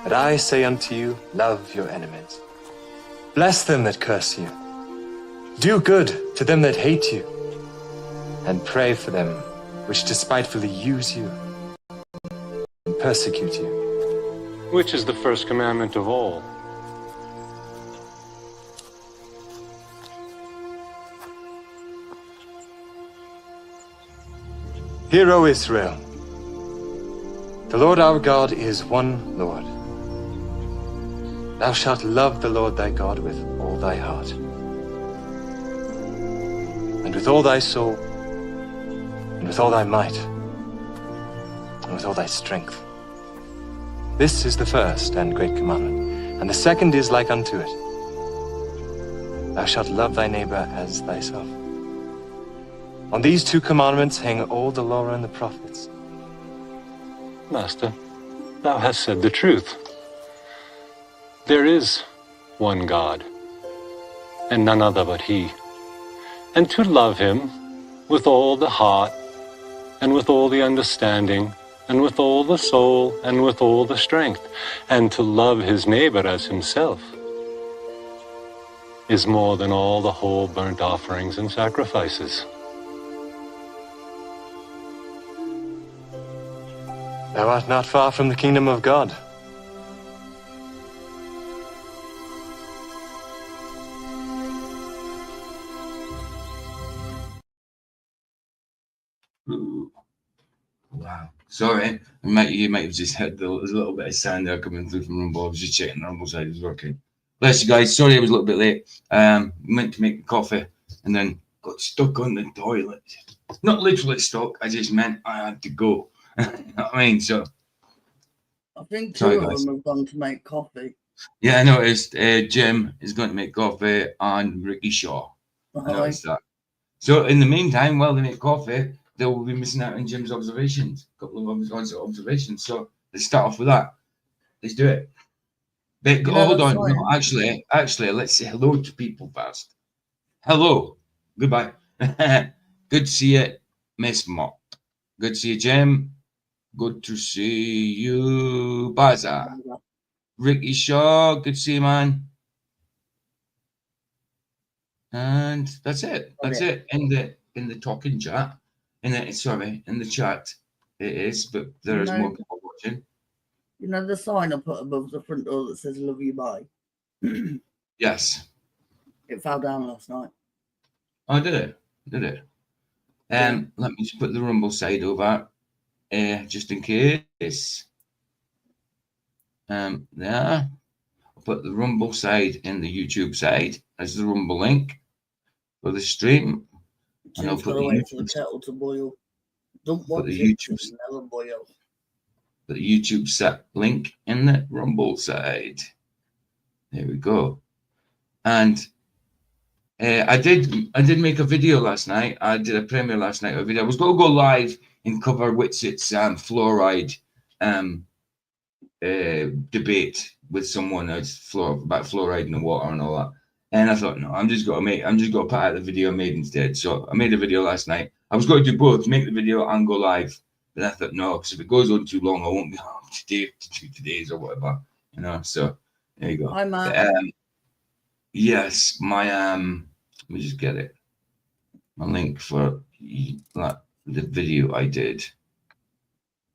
But I say unto you, love your enemies. Bless them that curse you. Do good to them that hate you. And pray for them which despitefully use you and persecute you. Which is the first commandment of all? Hear, O Israel, the Lord our God is one Lord. Thou shalt love the Lord thy God with all thy heart, and with all thy soul, and with all thy might, and with all thy strength. This is the first and great commandment, and the second is like unto it. Thou shalt love thy neighbor as thyself. On these two commandments hang all the law and the prophets. Master, thou hast said the truth. There is one God, and none other but He. And to love Him with all the heart, and with all the understanding, and with all the soul, and with all the strength, and to love his neighbor as himself, is more than all the whole burnt offerings and sacrifices. Thou art not far from the kingdom of God. Ooh. Wow. Sorry, you might have just heard there's a little bit of sound there coming through from Rumble. I was just checking the Rumble side was working. Bless you guys. Sorry I was a little bit late. Meant to make coffee and then got stuck on the toilet. Not literally stuck. I just meant I had to go. You know what I mean? So I think two of them have gone to make coffee. Yeah, I noticed Jim is going to make coffee and Ricky Shaw. I noticed that. So in the meantime, while they make coffee, they will be missing out on Jim's observations. A couple of observations. So let's start off with that. Let's do it. But hold on. No, actually, let's say hello to people first. Hello. Goodbye. Good to see you, Miss Mott. Good to see you, Jim. Good to see you, Baza. Ricky Shaw, good to see you, man. And that's it. That's it. In the talking chat. In the chat it is, but there is more people watching. You know the sign I put above the front door that says "Love you, bye." Yes. It fell down last night. Oh, did it? Let me just put the Rumble side over, just in case. There. I'll put the Rumble side in the YouTube side as the Rumble link for the stream. And I'll put the YouTube kettle to boil. Don't put the YouTube never boil. Put the YouTube set link in the Rumble side. There we go. And I did make a video last night. I did a premiere last night of a video. I was going to go live and cover Whitsit's fluoride debate with someone about fluoride in the water and all that. And I thought, no, I'm just gonna put out the video I made instead. So I made a video last night. I was going to do both, make the video and go live. But I thought, no, because if it goes on too long, I won't be on today's or whatever, you know. So there you go. Hi, Matt. Yes, my let me just get it. My link for the video I did.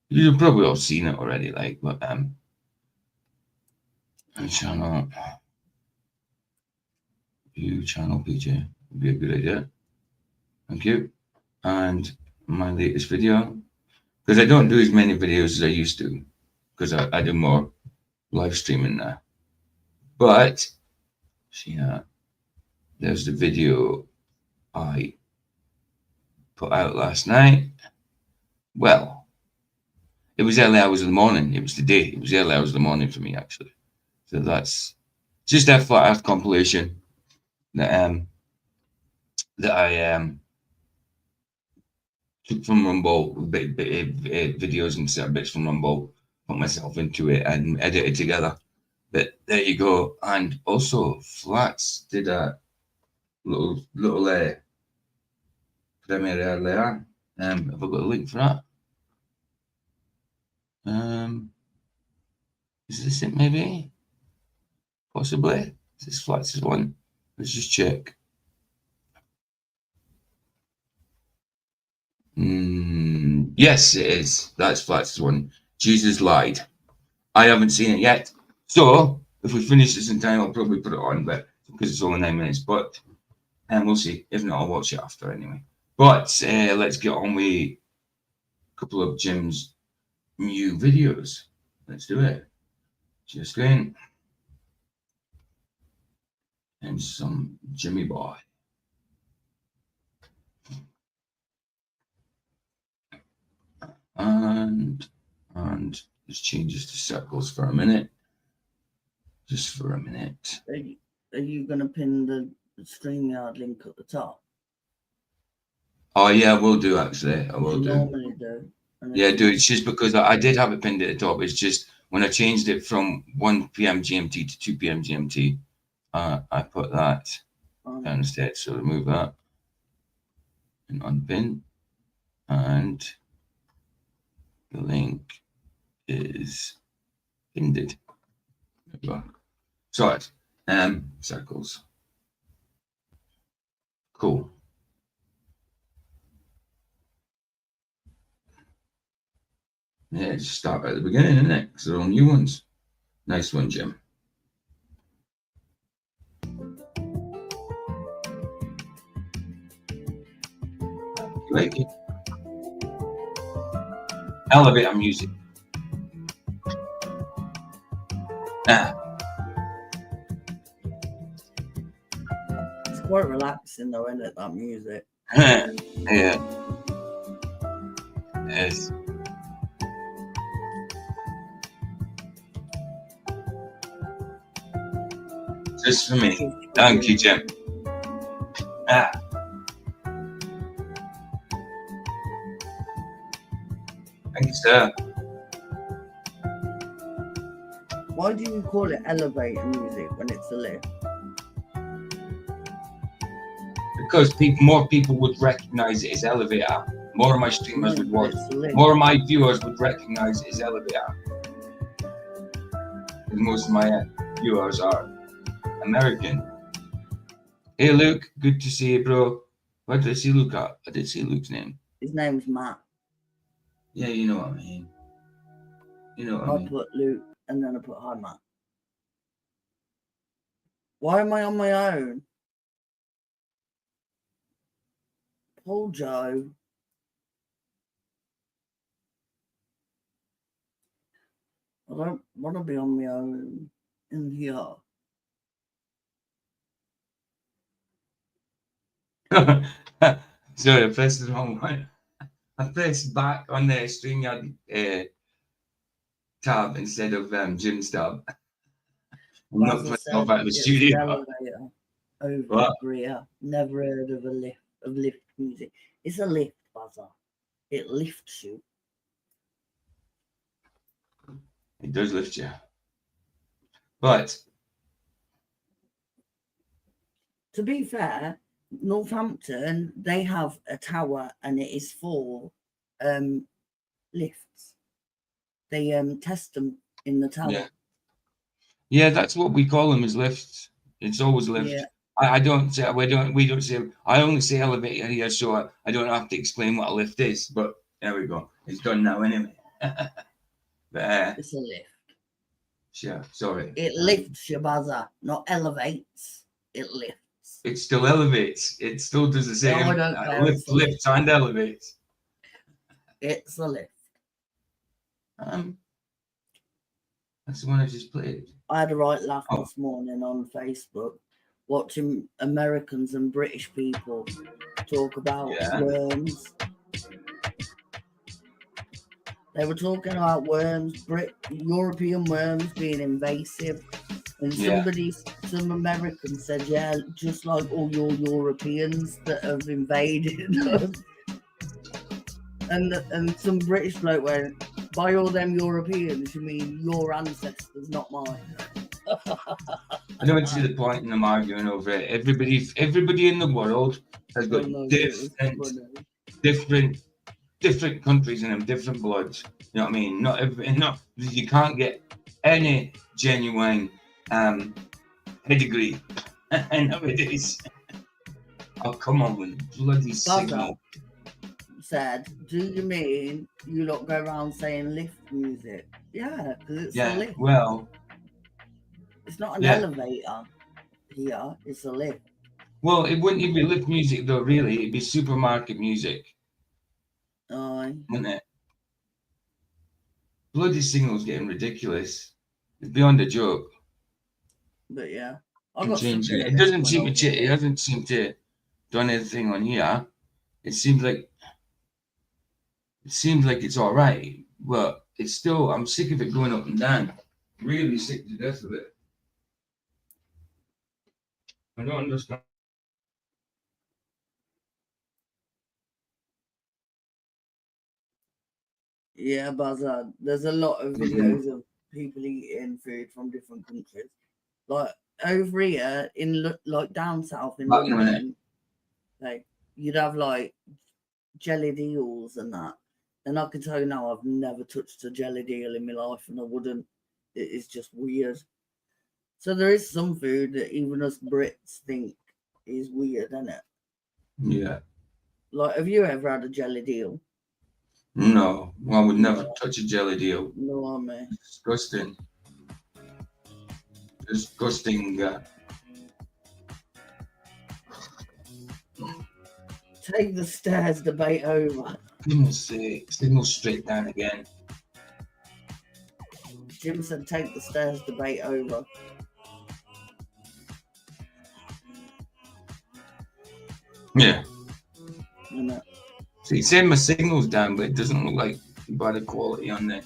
You've probably all seen it already, like, but channel PJ would be a good idea. Thank you. And my latest video, because I don't do as many videos as I used to, because I do more live streaming now. But see, there's the video I put out last night. Well, it was early hours of the morning. It was today. It was early hours of the morning for me, actually. So that's just that Flat Earth compilation that I took from Rumble, videos and certain bits from Rumble, put myself into it and edited together. But there you go. And also, Flats did a little premiere earlier. Have I got a link for that? Is this it? Maybe, possibly. Is this Flats' one? Let's just check. Yes, it is. That's Flats' one. Jesus lied. I haven't seen it yet. So if we finish this in time, I'll probably put it on, but because it's only 9 minutes. But we'll see. If not, I'll watch it after anyway. But let's get on with a couple of Jim's new videos. Let's do it. Share screen. And some Jimmy boy. And just changes to circles for a minute. Just for a minute. Are you going to pin the StreamYard link at the top? Oh yeah, I will do actually. I will do. Normally do. Yeah, dude. It's just because I did have it pinned at the top. It's just when I changed it from 1 p.m. GMT to 2 p.m. GMT, I put that down instead. So remove that and unpin, and the link is pinned. There we go. Sorry. Circles. Cool. Yeah, just start at the beginning, isn't it? Because they're all new ones. Nice one, Jim. Like it. Elevator music. It's quite relaxing though, isn't it, that music? Yeah. Yes. Just for me. Thank you, Jim. Thank you, sir. Why do you call it elevator music when it's a lift? Because more people would recognize it as elevator. More of my streamers would watch. More of my viewers would recognize it as elevator. And most of my viewers are American. Hey, Luke. Good to see you, bro. Where did I see Luke at? I did see Luke's name. His name's Matt. Yeah, you know what I mean. You know what I mean. I put Luke and then I put hi, Matt. Why am I on my own? Paul Joe. I don't want to be on my own in here. Sorry, I pressed the wrong one. I pressed back on the StreamYard tab instead of Jim's tab. I'm not putting myself out of the studio. Over Greer. Never heard of lift music. It's a lift buzzer. It lifts you. It does lift you. But to be fair, Northampton, they have a tower and it is for lifts. They test them in the tower. Yeah, that's what we call them, is lifts. It's always lift. Yeah. I don't say we don't say. I only say elevator here, so I don't have to explain what a lift is. But there we go. It's done now anyway. But, it's a lift. Yeah, sorry. It lifts your buzzer, not elevates. It lifts. It still elevates. It still does the same. No, I don't care. Lifts and elevates. It's a lift. That's the one I just played. I had a right laugh this morning on Facebook, watching Americans and British people talk about worms. They were talking about worms, European worms being invasive. And some Americans said, yeah, just like all your Europeans that have invaded us. And some British bloke went, by all them Europeans, you mean your ancestors, not mine. I don't see the point in them arguing over it. Everybody in the world has got different countries in them, different bloods. You know what I mean? Not you can't get any genuine pedigree nowadays. Oh, come on with the bloody signal. Said, do you mean you lot go around saying lift music? Yeah, because it's a lift. Well, it's not an elevator here, it's a lift. Well, it wouldn't be lift music though, really. It'd be supermarket music. Wouldn't it? Bloody signal's getting ridiculous. It's beyond a joke. But yeah. It doesn't seem to do anything on here. It seems like it's all right, but it's still. I'm sick of it going up and down. Really sick to death of it. I don't understand. Yeah, but there's a lot of videos of people eating food from different countries. Like over here in like down south in London, like you'd have like jellied eels and that. And I can tell you now, I've never touched a jellied eel in my life, and I wouldn't. It is just weird. So there is some food that even us Brits think is weird, isn't it? Yeah. Like, have you ever had a jellied eel? No, I would never touch a jellied eel. No, I mean. Disgusting. Disgusting. Take the stairs debate over. Goodness sake, signal straight down again. Jim said take the stairs debate over. Yeah. See, saying my signal's down, but it doesn't look like better quality on the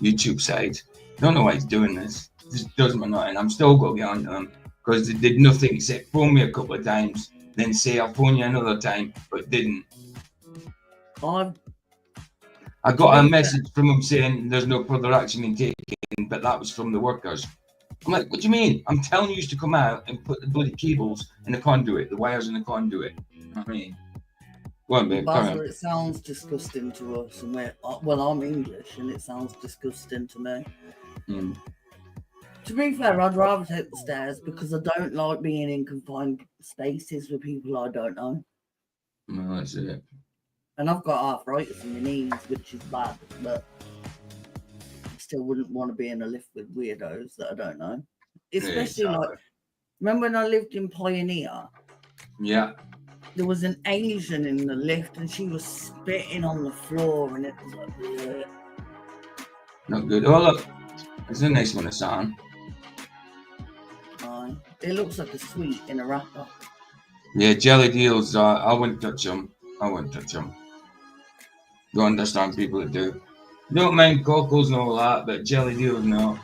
YouTube side. I don't know why he's doing this. It just does me nothing. I'm still going to get on to them because they did nothing except phone me a couple of times, then say I'll phone you another time, but didn't. I got a message from him saying there's no further action being taken, but that was from the workers. I'm like, what do you mean? I'm telling you to come out and put the bloody cables in the conduit, the wires in the conduit. You know what I mean? Buzzer, it sounds disgusting to us, and I'm English, and it sounds disgusting to me. To be fair, I'd rather take the stairs because I don't like being in confined spaces with people I don't know. No, that's it. And I've got arthritis in my knees, which is bad, but I still wouldn't want to be in a lift with weirdos that I don't know. Especially remember when I lived in Pioneer? Yeah. There was an Asian in the lift and she was spitting on the floor and it was like, bleh. Not good. Oh, look. There's a nice one to sit on. It looks like a sweet in a wrapper. Yeah, jelly deals. I wouldn't touch them. Don't understand people that do. Don't mind cockles and all that, but jelly deals, no.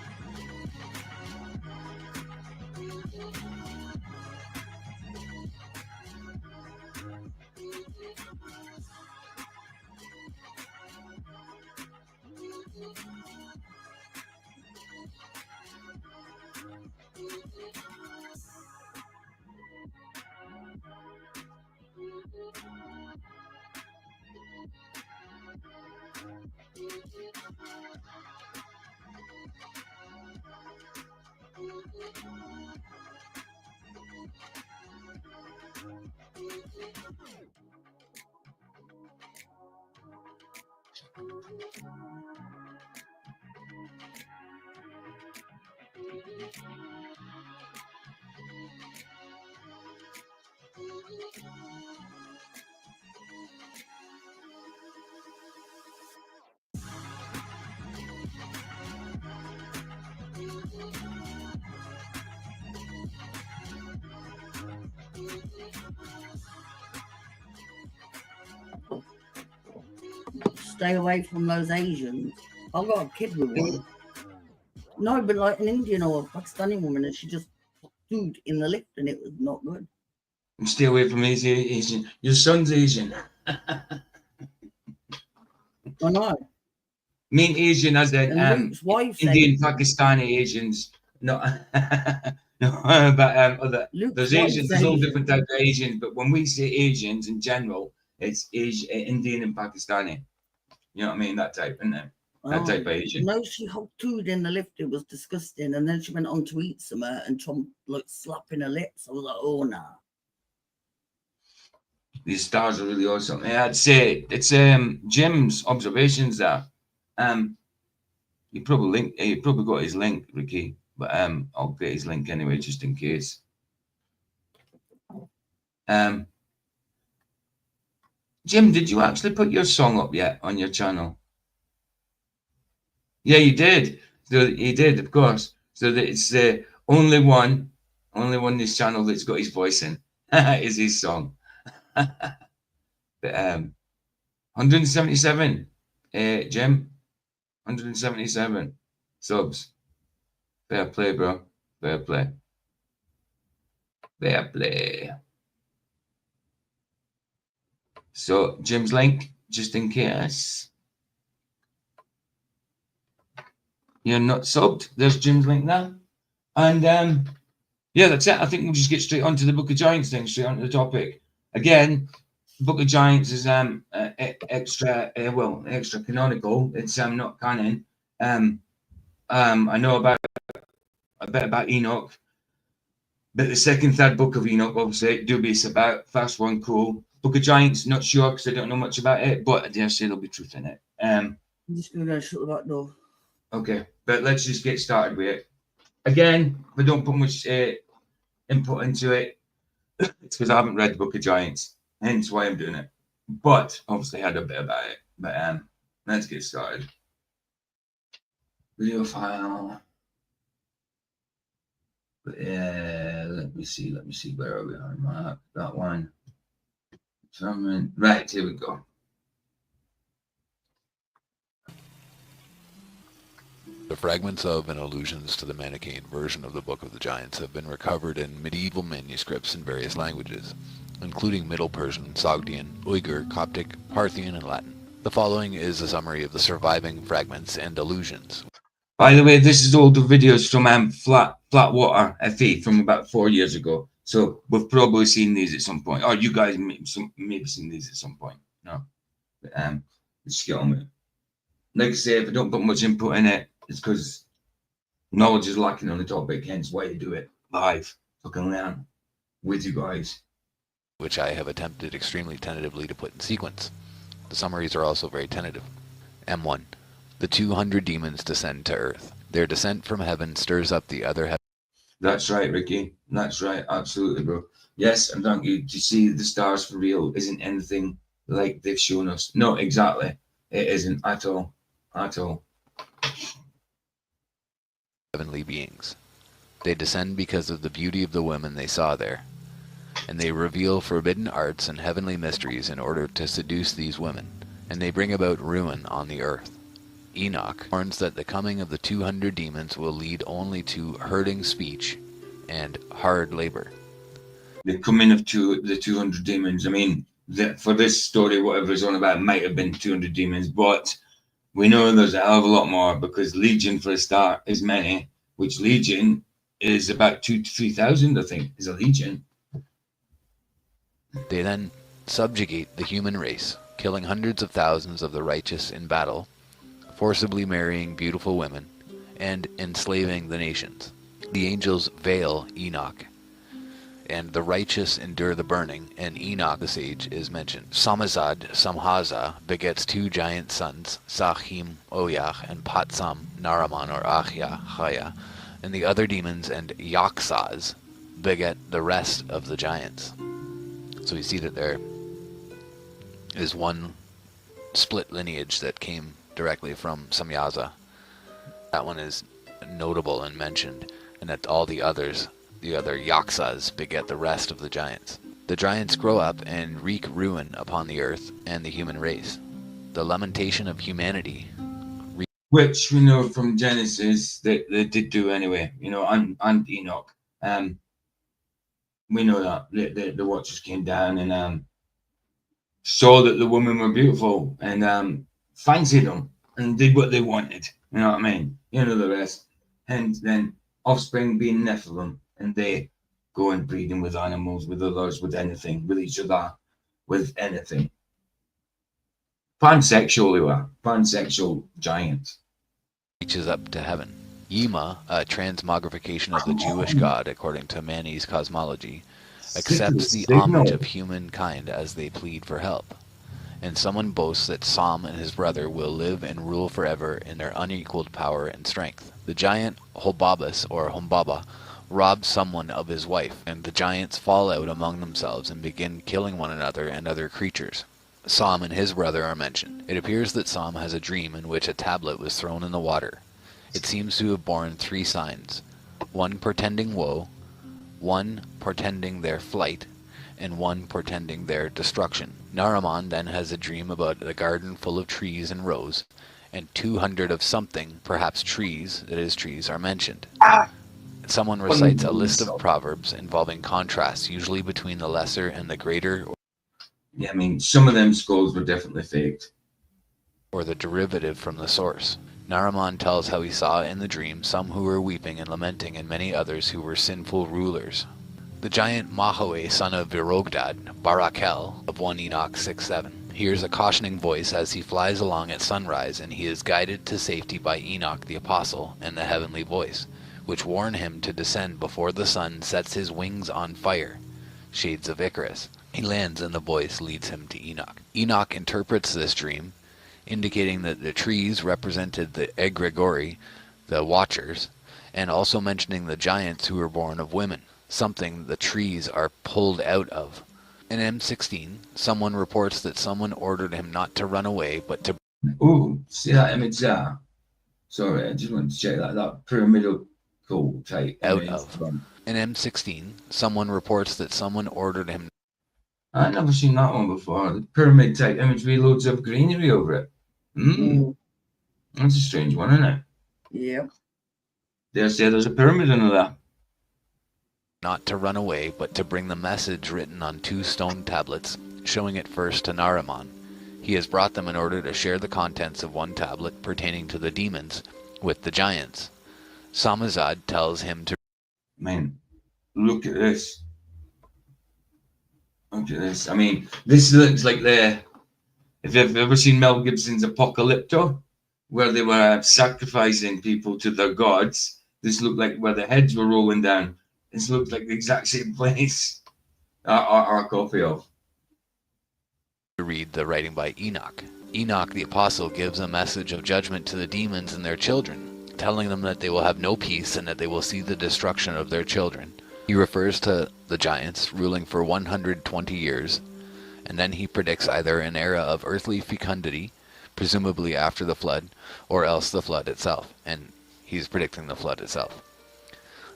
Stay away from those Asians. I've got a kid with one. No, but like an Indian or a Pakistani woman, and she just food in the lift, and it was not good. Stay away from Asian. Your son's Asian. I know. Mean Asian as in And Luke's wife said Indian, Pakistani Asians. No, no, but other. Luke's There's wife's Asians. There's all Asian. different types of Asians. But when we say Asians in general, it's Indian and Pakistani. You know what I mean? That type, isn't it? That type of Asian. No, she hugged food in the lift. It was disgusting. And then she went on to eat some and Tom like slapping her lips. I was like, oh nah. These stars are really awesome. Yeah, I'd say it's Jim's observations there. He probably got his link, Ricky. But I'll get his link anyway, just in case. Jim, did you actually put your song up yet on your channel? Yeah, you did. So he did, of course. So that it's the only one this channel that's got his voice in is his song. But 177, Jim. 177 subs. Fair play, bro. Fair play. Fair play. So Jim's link, just in case you're not subbed. There's Jim's link now. And yeah, that's it. I think we'll just get straight onto the Book of Giants thing, straight onto the topic. Again, Book of Giants is extra canonical. It's not canon. I know a bit about Enoch, but the second, third book of Enoch, obviously, dubious about. First one, cool. Book of Giants, not sure because I don't know much about it, but I dare say there'll be truth in it. I'm just gonna go shut the back door. Okay, but let's just get started with it. Again, I don't put much input into it. It's because I haven't read the Book of Giants, hence why I'm doing it. But obviously, I had a bit about it. But let's get started. Video file. Let me see. Where are we on Mark? That one. Right, here we go. The fragments of and allusions to the Manichaean version of the Book of the Giants have been recovered in medieval manuscripts in various languages, including Middle Persian, Sogdian, Uyghur, Coptic, Parthian, and Latin. The following is a summary of the surviving fragments and allusions. By the way, this is all the videos from Flat Water FE from about 4 years ago. So we've probably seen these at some point. Or you guys maybe seen these at some point. No. But, let's get on with it. Like I say, if I don't put much input in it, it's because knowledge is lacking on the topic, hence why I do it live. So I can learn with you guys. Which I have attempted extremely tentatively to put in sequence. The summaries are also very tentative. M1. The 200 demons descend to earth. Their descent from heaven stirs up the other heaven. That's right, Ricky. That's right. Absolutely, bro. Yes, and thank you. To see the stars for real isn't anything like they've shown us. No, exactly. It isn't at all. At all. Heavenly beings. They descend because of the beauty of the women they saw there, and they reveal forbidden arts and heavenly mysteries in order to seduce these women, and they bring about ruin on the earth. Enoch warns that the coming of the 200 demons will lead only to hurting speech and hard labor. The coming of the 200 demons, I mean, for this story, whatever it's on about, might have been 200 demons, but we know there's a hell of a lot more because Legion, for a start, is many, which Legion is about 2,000 to 3,000, I think, is a Legion. They then subjugate the human race, killing hundreds of thousands of the righteous in battle, forcibly marrying beautiful women, and enslaving the nations. The angels veil Enoch, and the righteous endure the burning, and Enoch the sage is mentioned. Samhaza begets 2 giant sons, Sahim, Oyach, and Patsam, Naraman or Achya, Chaya, and the other demons and Yaksas beget the rest of the giants. So we see that there is one split lineage that came directly from Samyaza. That one is notable and mentioned, and that all the other Yaksas beget the rest of the giants. The giants grow up and wreak ruin upon the earth and the human race. The lamentation of humanity, which we know from Genesis that they did do anyway, you know, and Enoch. We know that the Watchers came down and saw that the women were beautiful and fancied them and did what they wanted. You know what I mean? You know the rest. And then offspring being Nephilim, and they go and breeding with animals, with others, with anything, with each other, with anything. Pansexual they were. Pansexual giants. Reaches up to heaven. Yima, a transmogrification of the Jewish god according to Mani's cosmology, accepts the homage of humankind as they plead for help. And someone boasts that Sam and his brother will live and rule forever in their unequaled power and strength. The giant Hobabas, or Humbaba, robs someone of his wife, and the giants fall out among themselves and begin killing one another and other creatures. Sam and his brother are mentioned. It appears that Sam has a dream in which a tablet was thrown in the water. It seems to have borne 3 signs, one portending woe, one portending their flight, and one portending their destruction. Naraman then has a dream about a garden full of trees and rose, and 200 of something, perhaps trees, that is trees, are mentioned. Someone recites a list of proverbs involving contrasts, usually between the lesser and the greater. Yeah, I mean, some of them skulls were definitely faked. Or the derivative from the source. Naraman tells how he saw in the dream some who were weeping and lamenting, and many others who were sinful rulers. The giant Mahoe, son of Virogdad, Barakel, of 1 Enoch 6:7, hears a cautioning voice as he flies along at sunrise, and he is guided to safety by Enoch the apostle and the heavenly voice, which warn him to descend before the sun sets his wings on fire, shades of Icarus. He lands and the voice leads him to Enoch. Enoch interprets this dream, indicating that the trees represented the egregori, the watchers, and also mentioning the giants who were born of women, something the trees are pulled out of. In M16, someone reports that someone ordered him not to run away, but to... Oh, see that image there? Sorry, I just wanted to check that pyramidal type out image. of. In M16, someone reports that someone ordered him... I've never seen that one before. The pyramid type image with loads of greenery over it. That's a strange one, isn't it? Yeah. There's a pyramid under there. not to run away, but to bring the message written on 2 stone tablets, showing it first to Naraman. He has brought them in order to share the contents of 1 tablet pertaining to the demons with the giants. Samazad tells him to... Man, look at this. Look at this. I mean, this looks like if you've ever seen Mel Gibson's Apocalypto, where they were sacrificing people to their gods, this looked like where the heads were rolling down. This looks like the exact same place. Our Coffee Ep. to read the writing by Enoch. Enoch the apostle gives a message of judgment to the demons and their children, telling them that they will have no peace and that they will see the destruction of their children. He refers to the giants ruling for 120 years, and then he predicts either an era of earthly fecundity, presumably after the flood, or else the flood itself, and he's predicting the flood itself.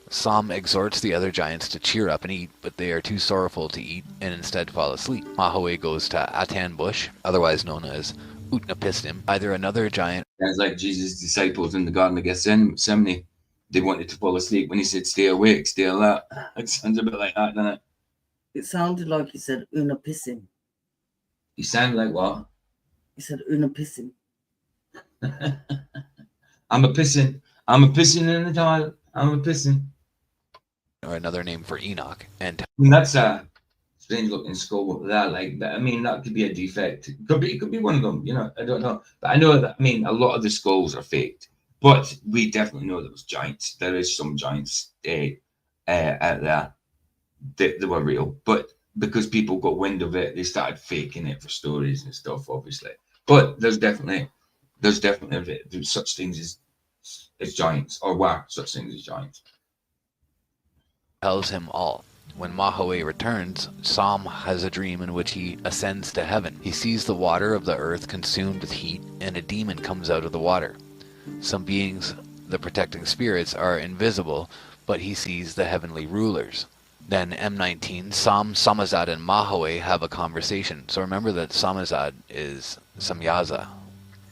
Sam exhorts the other giants to cheer up and eat, but they are too sorrowful to eat and instead fall asleep. Mahoe goes to Atan Bush, otherwise known as Utnapishtim, either another giant... Sounds like Jesus' disciples in the Garden of Gethsemane. They wanted to fall asleep when he said, stay awake, stay alert. It sounds a bit like that, doesn't it? It sounded like he said Unapissim. He sounded like what? He said Unapissim. I'm a pissing in the toilet. I'm a pissing. or another name for Enoch, and... And that's a strange looking skull there, like that. I mean, that could be a defect. It could be one of them, you know, I don't know. But I know that, I mean, a lot of the skulls are faked. But we definitely know there was giants. There is some giants out there. They were real. But because people got wind of it, they started faking it for stories and stuff, obviously. But there's definitely such things as giants, or were such things as giants. tells him all. When Mahoe returns, Sam has a dream in which he ascends to heaven. He sees the water of the earth consumed with heat, and a demon comes out of the water. Some beings, the protecting spirits, are invisible, but he sees the heavenly rulers. Then M19, Sam, Samazad, and Mahoe have a conversation. So remember that Samazad is Samyaza.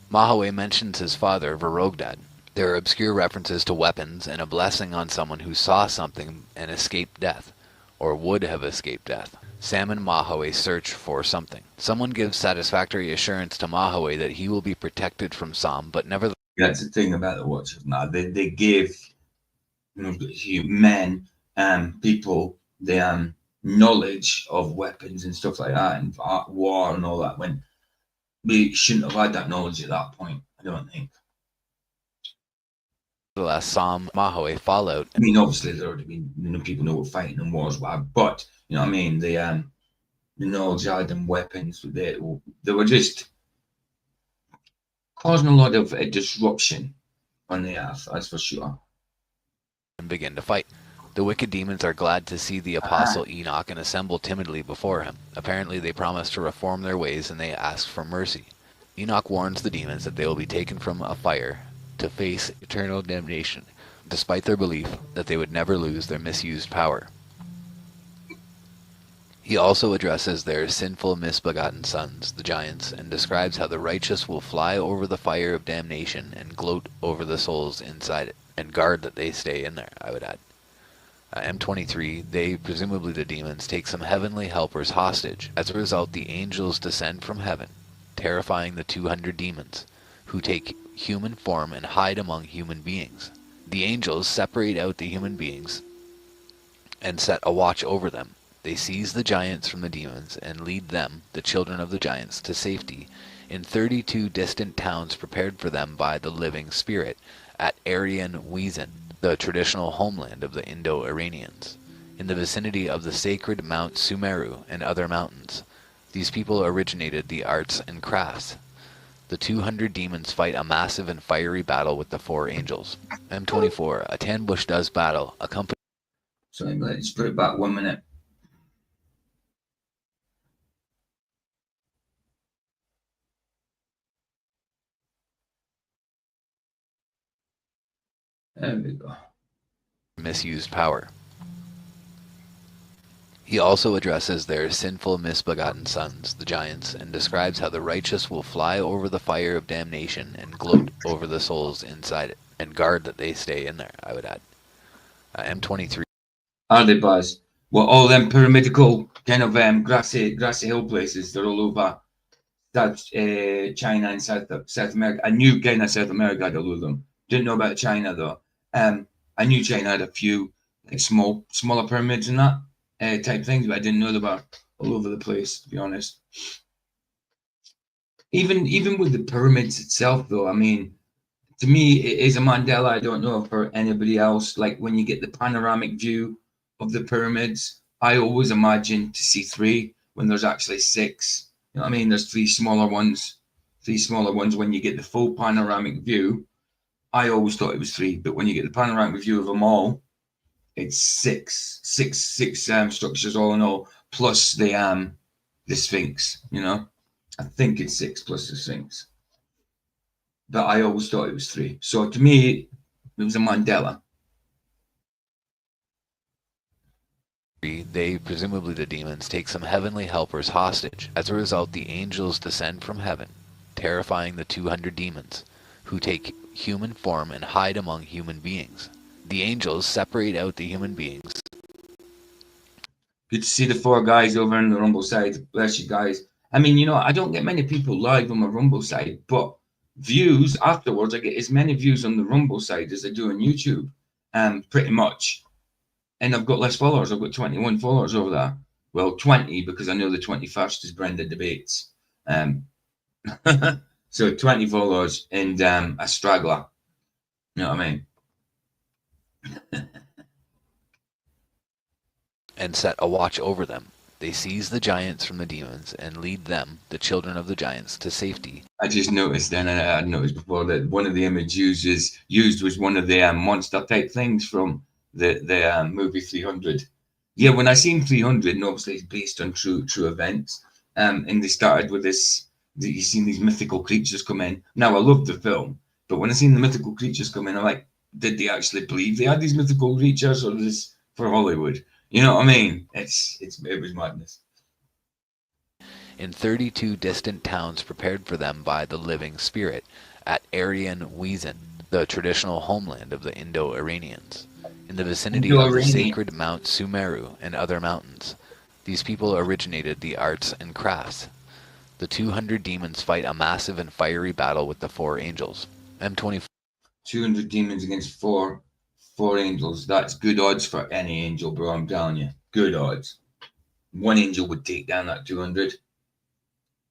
Mahoe mentions his father, Virogdad. There are obscure references to weapons and a blessing on someone who saw something and escaped death, or would have escaped death. Sam and Mahoe search for something. Someone gives satisfactory assurance to Mahoe that he will be protected from Sam, but nevertheless. That's the thing about the Watchers now. They give men people the knowledge of weapons and stuff like that and war and all that when we shouldn't have had that knowledge at that point, I don't think. Sam Mahoe fall out. I mean, obviously there already been people know what fighting and wars were, but you know what I mean, the knowledge had and weapons, they were just causing a lot of disruption on the earth, that's for sure. And begin to fight. The wicked demons are glad to see the apostle Enoch and assemble timidly before him. Apparently they promise to reform their ways and they ask for mercy. Enoch warns the demons that they will be taken from a fire to face eternal damnation, despite their belief that they would never lose their misused power. He also addresses their sinful, misbegotten sons, the giants, and describes how the righteous will fly over the fire of damnation and gloat over the souls inside it, and guard that they stay in there, I would add. M23, they, presumably the demons, take some heavenly helpers hostage. As a result, the angels descend from heaven, terrifying the 200 demons, who take human form and hide among human beings. The angels separate out the human beings and set a watch over them. They seize the giants from the demons and lead them, the children of the giants, to safety in 32 distant towns prepared for them by the living spirit at Aryan Wiesen, the traditional homeland of the Indo-Iranians, in the vicinity of the sacred Mount Sumeru and other mountains. These people originated the arts and crafts. The 200 demons fight a massive and fiery battle with the 4 angels. M24, a Tanbush does battle, accompanied. So let's put it back 1 minute. There we go. Misused power. He also addresses their sinful, misbegotten sons, the giants, and describes how the righteous will fly over the fire of damnation and gloat over the souls inside it, and guard that they stay in there, I would add. M23. Are they, Buzz? Well, all them pyramidical kind of grassy hill places, they're all over China and South America. I knew kind of South America had a lot of them. Didn't know about China though. I knew China had a few like smaller pyramids and that type things, but I didn't know they were all over the place, to be honest. Even with the pyramids itself, though, I mean, to me, it is a Mandela. I don't know for anybody else. Like when you get the panoramic view of the pyramids, I always imagine to see 3 when there's actually 6. You know what I mean? There's 3 smaller ones. 3 smaller ones. When you get the full panoramic view, I always thought it was 3, but when you get the panoramic view of them all, it's 6 structures all in all, plus the Sphinx. You know, I think it's 6 plus the Sphinx, but I always thought it was 3. So to me, it was a Mandela. They, presumably the demons, take some heavenly helpers hostage. As a result, the angels descend from heaven, terrifying the 200 demons, who take human form and hide among human beings. The angels separate out the human beings. Good to see the 4 guys over on the Rumble side. Bless you guys. I mean, you know, I don't get many people live on my Rumble side, but views afterwards, I get as many views on the Rumble side as I do on YouTube, pretty much. And I've got less followers. I've got 21 followers over there. Well, 20 because I know the 21st is Brenda Debates. So 20 followers and a straggler. You know what I mean? And set a watch over them. They seize the giants from the demons and lead them, the children of the giants, to safety. I just noticed then, and I had noticed before, that one of the images used was one of the monster type things from the movie 300. Yeah, when I seen 300, and obviously it's based on true events, and they started with this, you've seen these mythical creatures come in. Now, I love the film, but when I seen the mythical creatures come in, I'm like, did they actually believe they had these mythical creatures, or is this for Hollywood? You know what I mean? It was madness. In 32 distant towns prepared for them by the living spirit at Aryan Wiesen, the traditional homeland of the Indo-Iranians, in the vicinity of the sacred Mount Sumeru and other mountains. These people originated the arts and crafts. The 200 demons fight a massive and fiery battle with the 4 angels. M24. 200 demons against four angels. That's good odds for any angel, bro. I'm telling you. Good odds. One angel would take down that 200.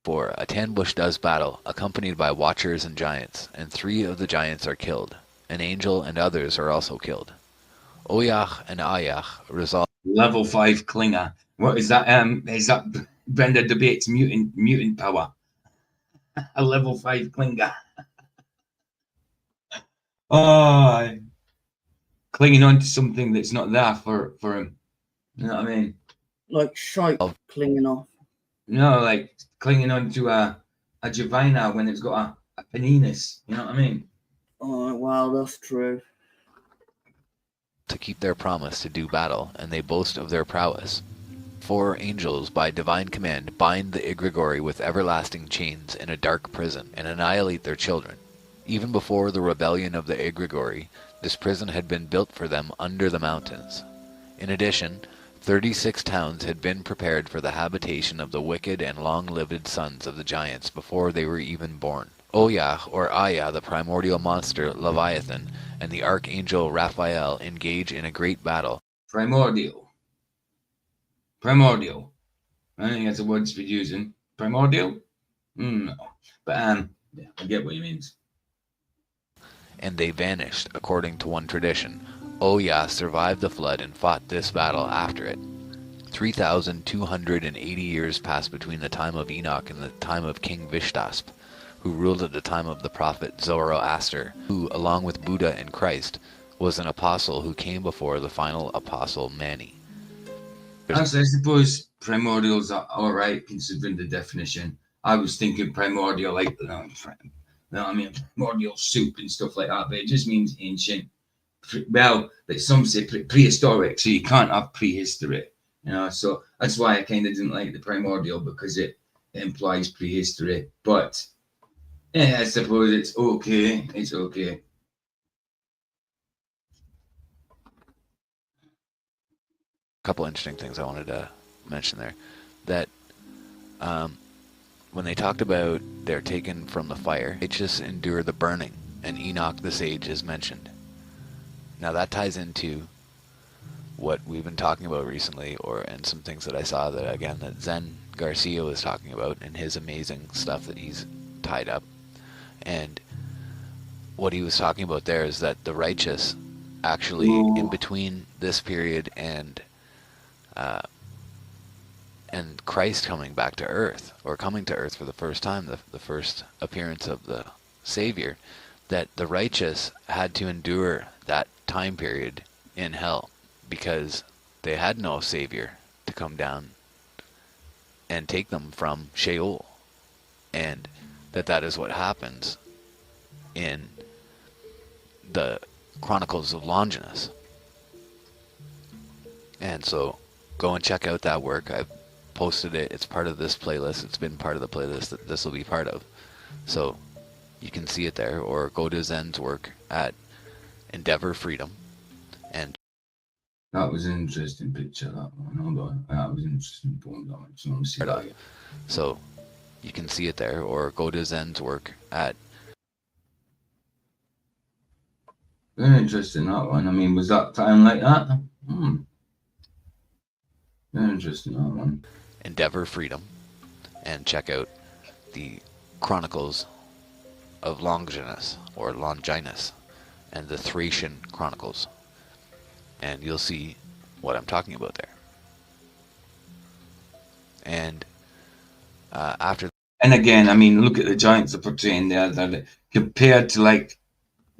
A Tanbush does battle, accompanied by watchers and giants, and 3 of the giants are killed. An angel and others are also killed. Oyach and Ayach resolve. Level 5 Klinger. What is that? Is that Brenda debates mutant power? A level 5 Klinger. Oh, clinging on to something that's not there for him. You know what I mean? Like shite clinging off. No, like clinging on to a Javina when it's got a penis. You know what I mean? Oh, wow, that's true. To keep their promise to do battle, and they boast of their prowess. 4 angels, by divine command, bind the Igregori with everlasting chains in a dark prison, and annihilate their children. Even before the rebellion of the Igregori, this prison had been built for them under the mountains. In addition, 36 towns had been prepared for the habitation of the wicked and long-lived sons of the giants before they were even born. Oyah, or Aya, the primordial monster Leviathan, and the archangel Raphael engage in a great battle. Primordial. I think that's a word to be using. Primordial? No. But yeah, I get what you mean. And they vanished, according to one tradition. Oyah survived the flood and fought this battle after it. 3,280 years passed between the time of Enoch and the time of King Vishtasp, who ruled at the time of the prophet Zoroaster, who, along with Buddha and Christ, was an apostle who came before the final apostle Mani. I suppose primordials are all right considering the definition. I was thinking primordial like primordial soup and stuff like that, but it just means ancient. Well, like some say prehistoric, so you can't have prehistory, you know. So that's why I kind of didn't like the primordial, because it implies prehistory. But yeah, I suppose it's okay. It's okay. Couple interesting things I wanted to mention there. That when they talked about they're taken from the fire, they just endure the burning, and Enoch the sage is mentioned. Now that ties into what we've been talking about recently, and some things that I saw that Zen Garcia was talking about in his amazing stuff that he's tied up. And what he was talking about there is that the righteous actually, in between this period and Christ coming back to earth, or coming to earth for the first time, the first appearance of the Savior, that the righteous had to endure that time period in hell because they had no Savior to come down and take them from Sheol. And that is what happens in the Chronicles of Longinus. And so go and check out that work. I've posted it. It's part of this playlist. It's been part of the playlist that this will be part of. So you can see it there, or go to Zen's work at Endeavor Freedom. And that was an interesting picture, that one. Hold on. That was an interesting point. I just want to see that. So you can see it there, or go to Zen's work at... Very interesting, that one. I mean, was that time like that? Very interesting, that one. Endeavor Freedom, and check out the Chronicles of Longinus, or Longinus, and the Thracian Chronicles, and you'll see what I'm talking about there. And after... And again, I mean, look at the giants they're portraying there, that compared to like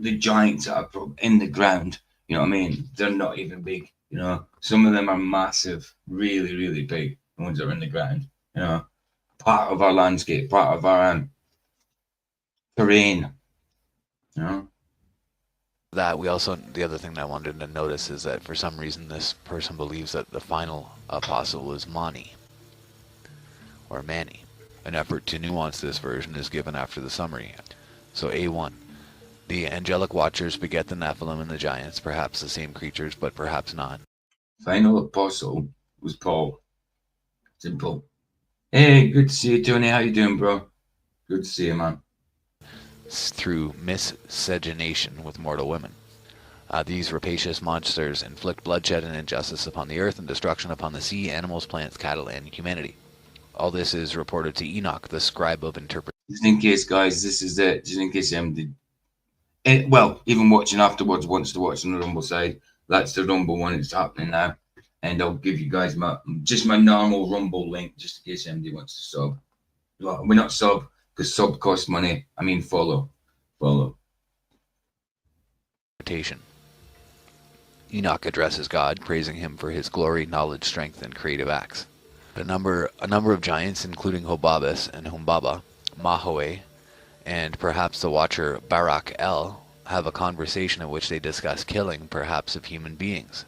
the giants that are in the ground, you know what I mean? They're not even big, you know. Some of them are massive, really, really big, the ones that are in the ground, you know. Part of our landscape, part of our terrain, you know. That we also, the other thing that I wanted to notice is that for some reason this person believes that the final apostle was Mani, or Mani. An effort to nuance this version is given after the summary. So A1. The angelic watchers beget the Nephilim and the giants, perhaps the same creatures, but perhaps not. Final apostle was Paul. Simple. Hey, good to see you, Tony. How you doing, bro? Good to see you, man. Through miscegenation with mortal women. These rapacious monsters inflict bloodshed and injustice upon the earth and destruction upon the sea, animals, plants, cattle, and humanity. All this is reported to Enoch, the scribe of interpretation. Just in case, guys, this is it. Just in case well, even watching afterwards wants to watch on the Rumble side. That's the Rumble one. It's happening now. And I'll give you guys my normal Rumble link just in case anybody wants to sub. Well, we're not sub because sub costs money. I mean follow. Enoch addresses God, praising him for his glory, knowledge, strength, and creative acts. A number of giants, including Hobabus and Humbaba, Mahoe, and perhaps the Watcher Barak El, have a conversation in which they discuss killing, perhaps of human beings.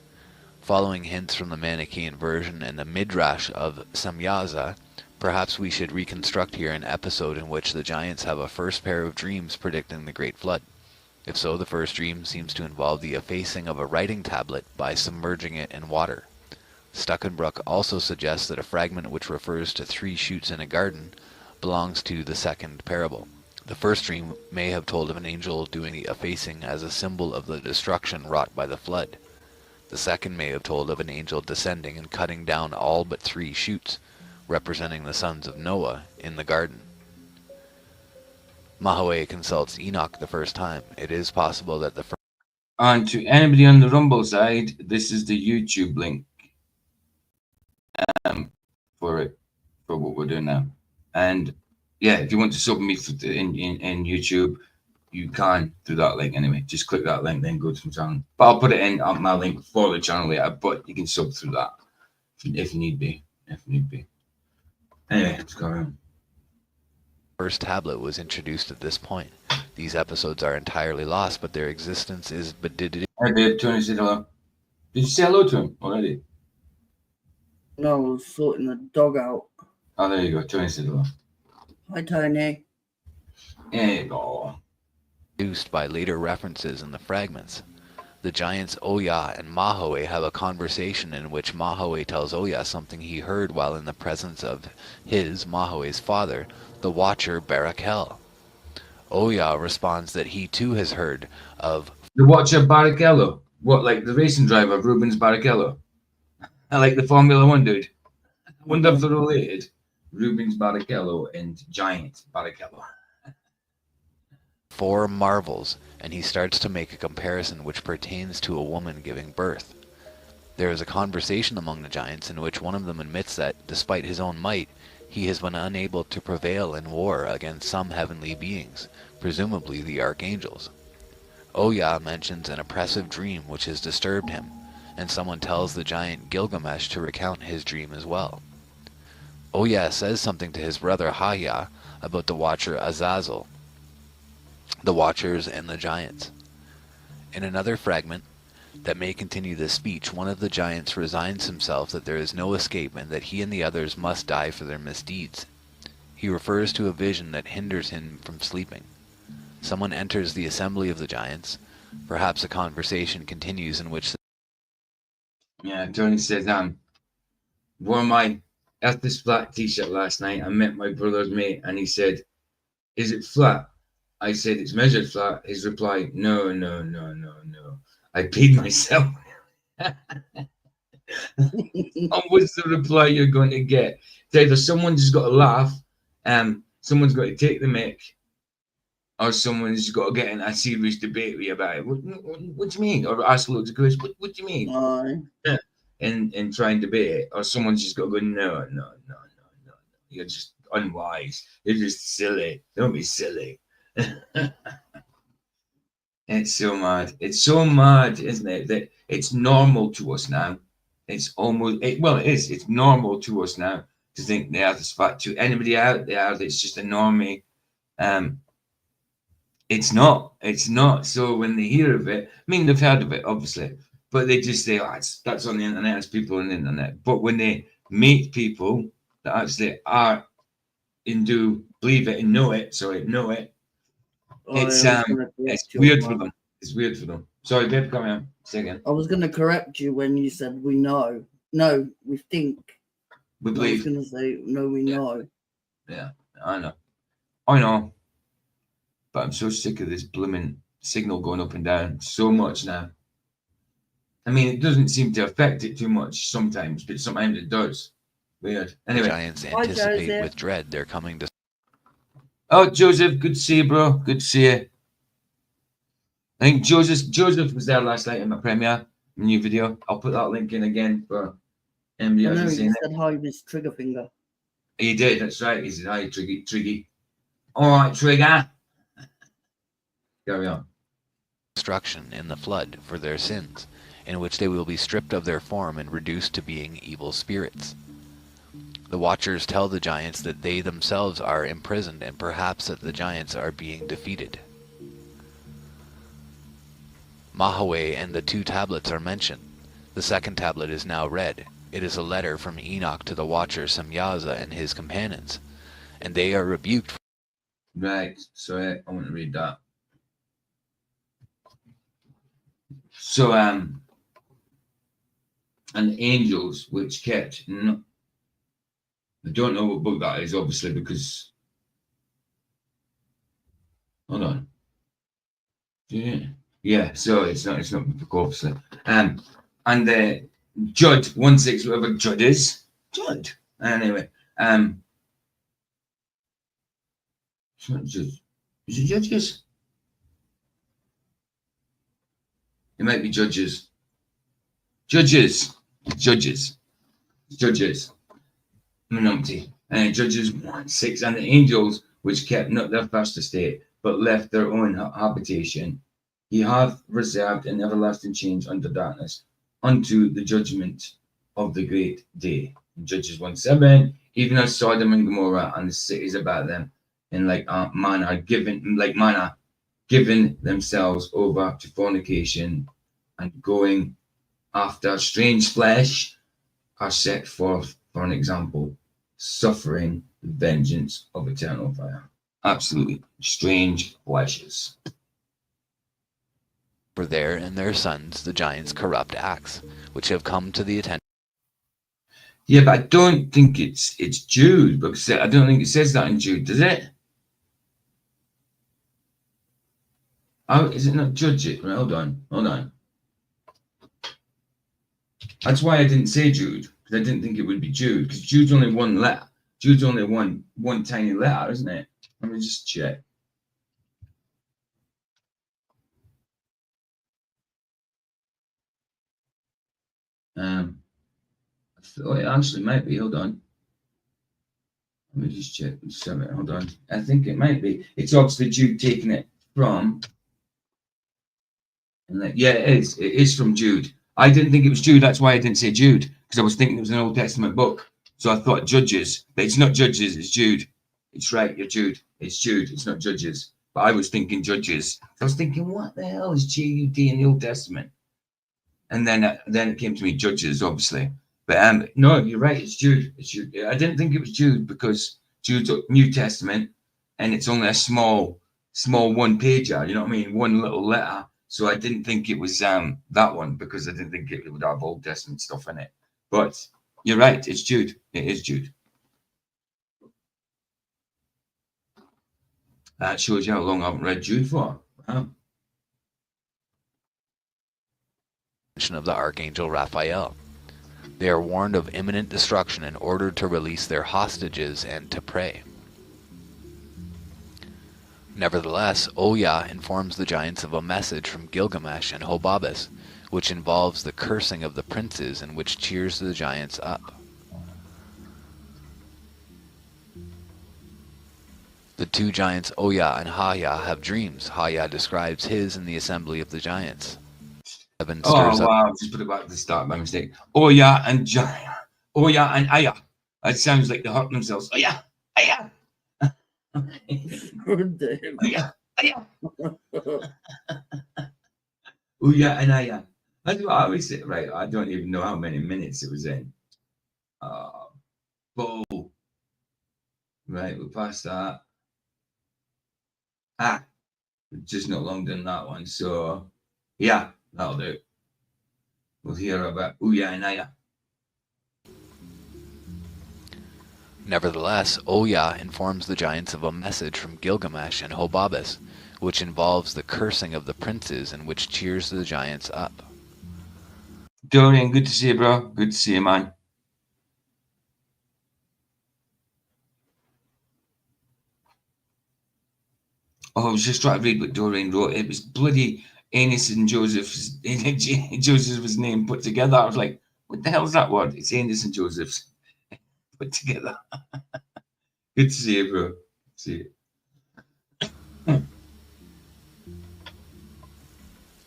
Following hints from the Manichaean version and the Midrash of Samyaza, perhaps we should reconstruct here an episode in which the giants have a first pair of dreams predicting the Great Flood. If so, the first dream seems to involve the effacing of a writing tablet by submerging it in water. Stuckenbrook also suggests that a fragment which refers to 3 shoots in a garden belongs to the second parable. The first dream may have told of an angel doing the effacing as a symbol of the destruction wrought by the flood. The second may have told of an angel descending and cutting down all but 3 shoots, representing the sons of Noah in the garden. Mahoe consults Enoch the first time. It is possible that the first... And to anybody on the Rumble side, this is the YouTube link for what we're doing now. And yeah, if you want to sub me in YouTube, you can do that link anyway. Just click that link, then go to the channel. But I'll put it in my link for the channel later. But you can sub through that if need be. Anyway, let's go around. First tablet was introduced at this point. These episodes are entirely lost, but their existence is bedidded. Hi there, Tony said hello. Did you say hello to him already? No, I was sorting the dog out. Oh, there you go. Tony said hello. Hi, Tony. There you go. Produced by later references in the fragments. The giants Oya and Mahoe have a conversation in which Mahoe tells Oya something he heard while in the presence of his, Mahoe's father, the Watcher Barakel. Oya responds that he too has heard of The Watcher Barrichello. What, like the racing driver, Rubens Barrichello? I like the Formula One dude. I wonder if they're related. Rubens Barrichello and Giant Barrichello. 4 marvels, and he starts to make a comparison which pertains to a woman giving birth. There is a conversation among the giants in which one of them admits that, despite his own might, he has been unable to prevail in war against some heavenly beings, presumably the archangels. Oya mentions an oppressive dream which has disturbed him, and someone tells the giant Gilgamesh to recount his dream as well. Oya says something to his brother Haya about the Watcher Azazel, the Watchers, and the giants. In another fragment that may continue this speech, one of the giants resigns himself that there is no escape and that he and the others must die for their misdeeds. He refers to a vision that hinders him from sleeping. Someone enters the assembly of the giants. Perhaps a conversation continues in which... Yeah, Tony says, wore my Earth is Flat t-shirt last night. I met my brother's mate and he said, is it flat? I said, it's measured flat. His reply, no. I peed myself. What's the reply you're going to get? It's either someone's just got to laugh, someone's got to take the mic, or someone's got to get in a serious debate with you about it. What do you mean? Or ask loads of questions. What do you mean? Yeah. And try and debate it. Or someone's just got to go, no. You're just unwise. You're just silly. Don't be silly. It's so mad. It's so mad, isn't it? That it's normal to us now. It's almost, it is. It's normal to us now to think the Earth is flat. To anybody out there that's just a normie, it's not. It's not. So when they hear of it, I mean, they've heard of it, obviously, but they just say, oh, that's on the internet. It's people on the internet. But when they meet people that actually are and do believe it and know it, it's weird for them. It's weird for them. Sorry, babe, come here. Say again. I was going to correct you when you said we know. No, we think. We I was believe. going to say, no, we know. Yeah, I know. But I'm so sick of this blooming signal going up and down so much now. I mean, it doesn't seem to affect it too much sometimes, but sometimes it does. Weird. The Anyway. giants Hi, anticipate Joseph. with dread their coming to. Oh, Joseph, good to see you, bro. Good to see you. I think Joseph was there last night in my premiere, my new video. I'll put that link in again for anybody I who know hasn't seen you it. said hi, Miss Triggerfinger. He did, that's right. He said, hi, Triggy. All right, Trigger. Carry on. Destruction in the flood for their sins, in which they will be stripped of their form and reduced to being evil spirits. The Watchers tell the giants that they themselves are imprisoned and perhaps that the giants are being defeated. Mahaway and the 2 tablets are mentioned. The second tablet is now read. It is a letter from Enoch to the Watcher Semyaza and his companions, and they are rebuked. Right, so I want to read that. So, and angels which kept. No, I don't know what book that is, obviously, because. Hold on. Yeah, so it's not the book, obviously. And Judd 1-6, whatever Judd is. Judd. Anyway, it's not Judd. Is it Judges? It might be Judges. Judges. Menumpty. Judges 1-6, and the angels which kept not their first estate, but left their own habitation, he hath reserved in everlasting change under darkness, unto the judgment of the great day. Judges 1-7, even as Sodom and Gomorrah and the cities about them, in like manner given themselves over to fornication and going after strange flesh, are set forth for an example, suffering the vengeance of eternal fire. Absolutely strange fleshes. For there and their sons the giants' corrupt acts, which have come to the attention. Yeah, but I don't think it's Jude, because I don't think it says that in Jude, does it? Oh, is it not Judges? Right, hold on. That's why I didn't say Jude, because I didn't think it would be Jude, because Jude's only one letter. Jude's only one tiny letter, isn't it? Let me just check. I thought it actually might be. Hold on. Let me just check. Hold on. I think it might be. It's obviously Jude taking it from. And yeah, it is. It is from Jude. I didn't think it was Jude. That's why I didn't say Jude, because I was thinking it was an Old Testament book. So I thought Judges, but it's not Judges. It's Jude. It's right. You're Jude. It's Jude. It's not Judges. But I was thinking Judges. I was thinking, what the hell is J-U-D in the Old Testament? And then it came to me Judges, obviously. But no, you're right. It's Jude. It's Jude. I didn't think it was Jude because Jude's New Testament, and it's only a small one pager. You know what I mean? One little letter. So I didn't think it was that one, because I didn't think it would have Old Testament stuff in it. But you're right. It's Jude. It is Jude. That shows you how long I haven't read Jude for. Wow. Of the archangel Raphael. They are warned of imminent destruction and ordered to release their hostages and to pray. Nevertheless, Oya informs the giants of a message from Gilgamesh and Hobabus, which involves the cursing of the princes and which cheers the giants up. The 2 giants Oya and Haya have dreams. Haya describes his in the assembly of the giants. Oh, wow. I just put it back at the start by mistake. Oya and Jaya. Oya and Aya. It sounds like they're hurting themselves. Oya, Aya. Oya, Aya. Oya and Aya. That's what I always say. Right. I don't even know how many minutes it was in. Bull. Right. We'll pass that. We've just not long done that one. So, yeah. That'll do. We'll hear about Uya and Aya. Nevertheless, Oya informs the giants of a message from Gilgamesh and Hobabus, which involves the cursing of the princes and which cheers the giants up. Dorian, good to see you, bro. Good to see you, man. Oh, I was just trying to read what Dorian wrote. It was bloody Anis and Joseph's Joseph's name put together. I was like, what the hell is that word? It's Anis and Joseph's put together. Good to see you, bro. See you.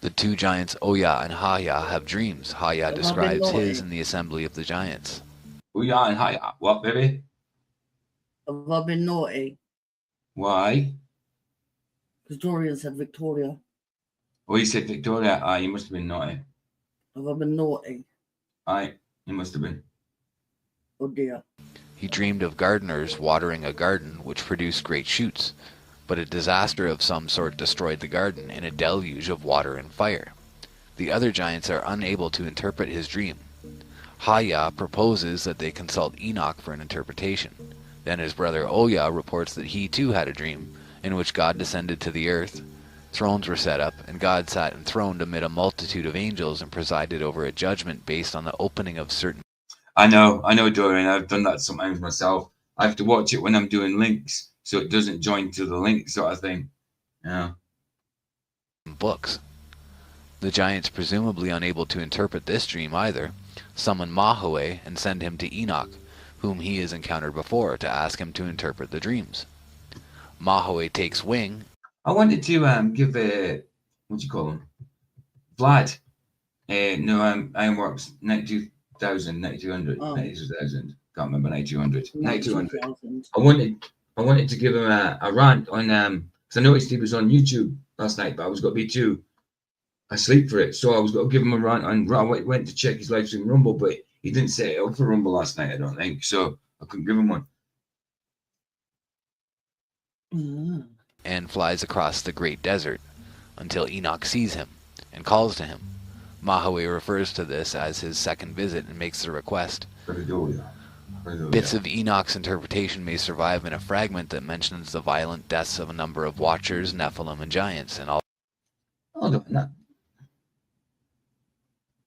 The two giants Oya and Haya have dreams. Haya describes his in the assembly of the giants. Oya and Haya. What, baby? Have I been naughty? Why? Because Dorian said Victoria. Oh, you said Victoria. Ah, you must have been naughty. Have I been naughty? Aye, you must have been. Oh dear. He dreamed of gardeners watering a garden which produced great shoots, but a disaster of some sort destroyed the garden in a deluge of water and fire. The other giants are unable to interpret his dream. Haya proposes that they consult Enoch for an interpretation. Then his brother Oya reports that he too had a dream, in which God descended to the earth, thrones were set up, and God sat enthroned amid a multitude of angels and presided over a judgment based on the opening of certain... I know, Dorian. I've done that sometimes myself. I have to watch it when I'm doing links, so it doesn't join to the link sort of thing. Yeah. books. The giants, presumably unable to interpret this dream either, summon Mahue and send him to Enoch, whom he has encountered before, to ask him to interpret the dreams. Mahue takes wing. I wanted to give what do you call him? Vlad. Ironworks 92,000, 9200, 92,000. Can't remember 9200. 9200. I wanted to give him a rant on because I noticed he was on YouTube last night, but I was going to be too asleep for it, so I was going to give him a rant on. I went to check his live stream Rumble, but he didn't set it up for Rumble last night, I don't think, so I couldn't give him one. And flies across the great desert until Enoch sees him and calls to him. Mahue refers to this as his second visit and makes the request. Bits of Enoch's interpretation may survive in a fragment that mentions the violent deaths of a number of Watchers, Nephilim, and Giants, and all. Hold on, that.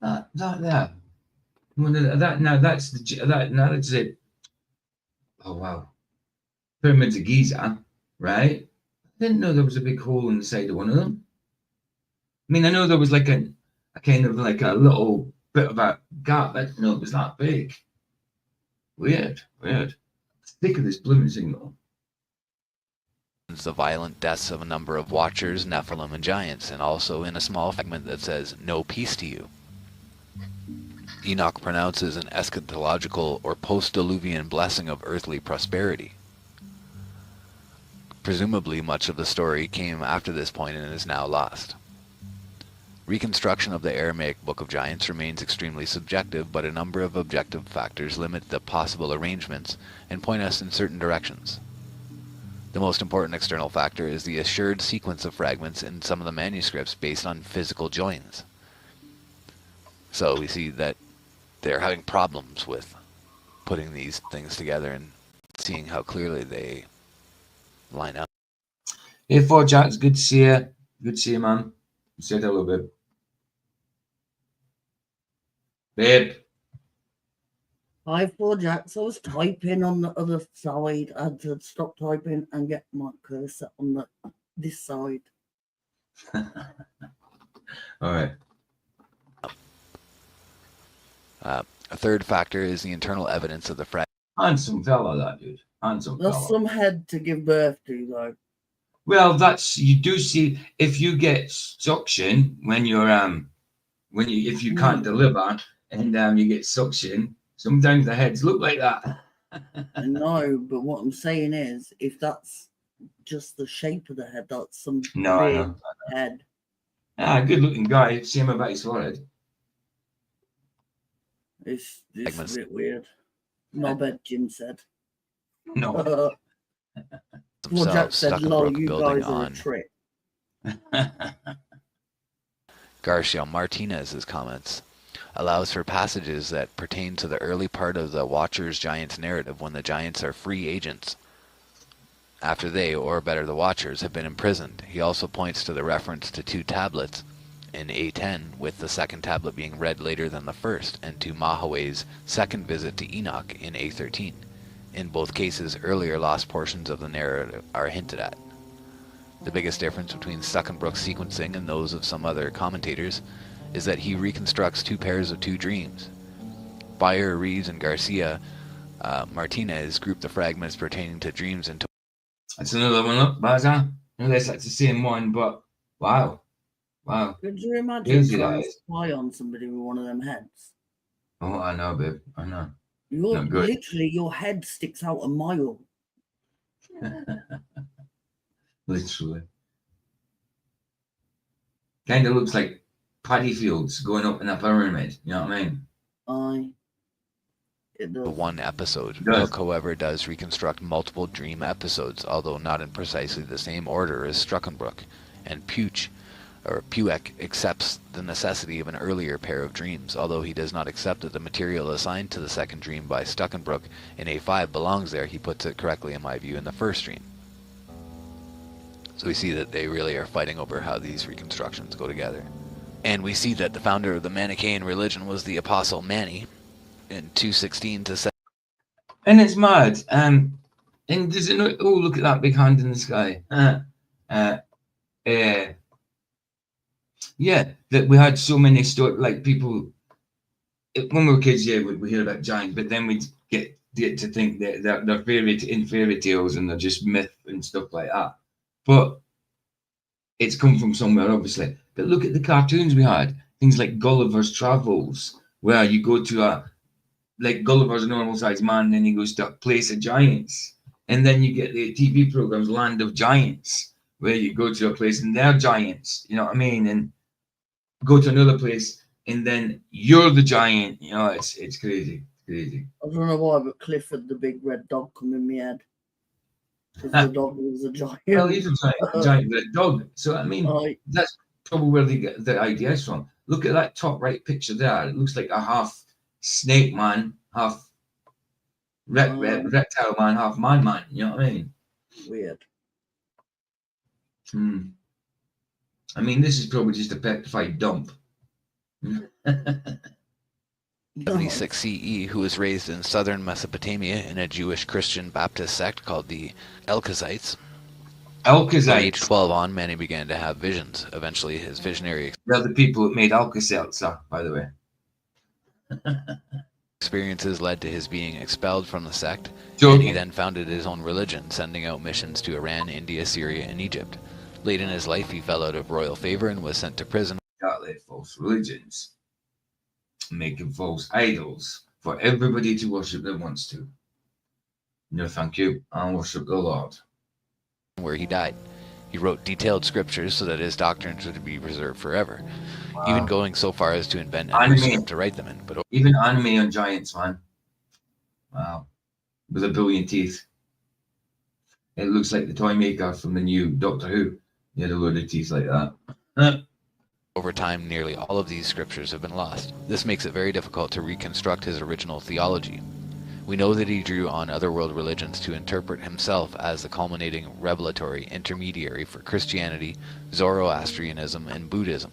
Well, that's it. Oh wow, Pyramids of Giza, right? I didn't know there was a big hole in the side of one of them. I mean, I know there was like a kind of like a little bit of a gap. I didn't know it was that big. Weird. Stick of this blooming signal. The violent deaths of a number of Watchers, Nephilim, and Giants, and also in a small fragment that says, "No peace to you." Enoch pronounces an eschatological or post-diluvian blessing of earthly prosperity. Presumably, much of the story came after this point and is now lost. Reconstruction of the Aramaic Book of Giants remains extremely subjective, but a number of objective factors limit the possible arrangements and point us in certain directions. The most important external factor is the assured sequence of fragments in some of the manuscripts based on physical joins. So we see that they're having problems with putting these things together and seeing how clearly they line up. Hey, 4Jack, it's good to see you. Good to see you, man. Say hello, babe. Babe. Hi, 4Jacks. I was typing on the other side. I had to stop typing and get my cursor on this side. All right. A third factor is the internal evidence of the fragment. Handsome fella, that dude. Handsome fella. That's some head to give birth to, though. Well, you do see if you get suction when you're if you can't deliver and you get suction, sometimes the heads look like that. I know, but what I'm saying is, if that's just the shape of the head, that's some big head. Ah, good looking guy. See him about his forehead. It's a bit weird. Not bad, Jim said. No. Well, Jack said, "Lol, you guys are a trick." Garcia Martinez's comments. allows for passages that pertain to the early part of the Watcher's Giants narrative, when the Giants are free agents after they, or better the Watchers, have been imprisoned. He also points to the reference to 2 tablets in A10, with the second tablet being read later than the first, and to Mahaway's second visit to Enoch in A13. In both cases, earlier lost portions of the narrative are hinted at. The biggest difference between Stuckenbrook's sequencing and those of some other commentators is that he reconstructs 2 pairs of 2 dreams. Bayer, Reeves, and Garcia Martinez group the fragments pertaining to dreams into... That's another one up, Baza. Unless that's the same one, but wow. Wow. Could you imagine Crazy trying that to is. spy on somebody with one of them heads? Oh, I know, babe. I know. You're Not good. literally, your head sticks out a mile. Literally. Kind of looks like paddy fields going up in a pyramid. You know what I mean? It does. one episode. It does. Book, however, does reconstruct multiple dream episodes, although not in precisely the same order as Struckenbrook, and Puek accepts the necessity of an earlier pair of dreams, although he does not accept that the material assigned to the second dream by Stuckenbrook in A5 belongs there. He puts it correctly, in my view, in the first dream. So we see that they really are fighting over how these reconstructions go together. And we see that the founder of the Manichaean religion was the Apostle Mani in 216 to 7. And it's mad. And does it not? Oh, look at that big hand in the sky. Yeah, that we had so many stories, like people, when we were kids, yeah, we hear about giants, but then we'd get to think that they're fairy tales and they're just myth and stuff like that. But it's come from somewhere, obviously. But look at the cartoons we had, things like Gulliver's Travels, where you go to like Gulliver's a normal sized man, then he goes to a place of giants. And then you get the TV programs, Land of Giants, where you go to a place and they're giants, you know what I mean? And go to another place and then you're the giant. You know, it's crazy. Crazy. I don't know why, but Clifford the big red dog come in my head. Because the dog was a giant. Well, he's a giant red dog. So, I mean, that's probably where they get the ideas from. Look at that top right picture there. It looks like a half snake man, half reptile man, half man. You know what I mean? Weird. I mean, this is probably just a petrified dump. 76 CE, who was raised in southern Mesopotamia in a Jewish Christian Baptist sect called the Elkazites. From age 12 on, Manny began to have visions. Eventually, his visionary... They're the people that made Alka-Seltzer, by the way. experiences led to his being expelled from the sect, and he then founded his own religion, sending out missions to Iran, India, Syria, and Egypt. Late in his life, he fell out of royal favor and was sent to prison. False religions, making false idols for everybody to worship that wants to. No, thank you. I'll worship the Lord. Where he died. He wrote detailed scriptures so that his doctrines would be preserved forever, even going so far as to invent a new script to write them in. But even anime on giants, man. Wow, with a billion teeth. It looks like the toy maker from the new Doctor Who. He had a load of teeth like that. Over time, nearly all of these scriptures have been lost. This makes it very difficult to reconstruct his original theology. We know that he drew on otherworld religions to interpret himself as the culminating revelatory intermediary for Christianity, Zoroastrianism, and Buddhism.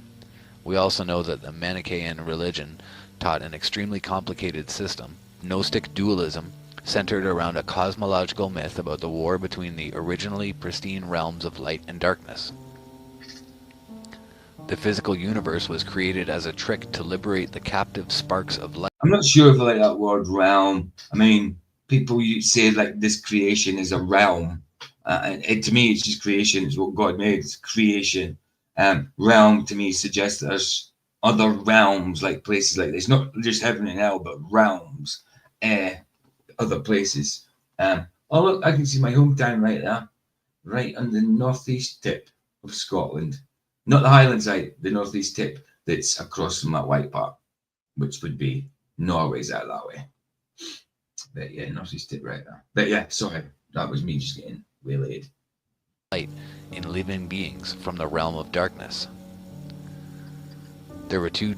We also know that the Manichaean religion taught an extremely complicated system, Gnostic dualism, centered around a cosmological myth about the war between the originally pristine realms of light and darkness. The physical universe was created as a trick to liberate the captive sparks of light. I'm not sure if I like that word realm. I mean, people say like this creation is a realm. And to me, it's just creation. It's what God made. It's creation. Realm to me suggests that there's other realms, like places like this. Not just heaven and hell, but realms. Other places. Oh look, I can see my hometown right there. Right on the northeast tip of Scotland. Not the Highland side, the northeast tip that's across from that white part, which would be Norway's out that way. But yeah, northeast tip right there. But yeah, sorry, that was me just getting waylaid. Light in living beings from the realm of darkness. There were two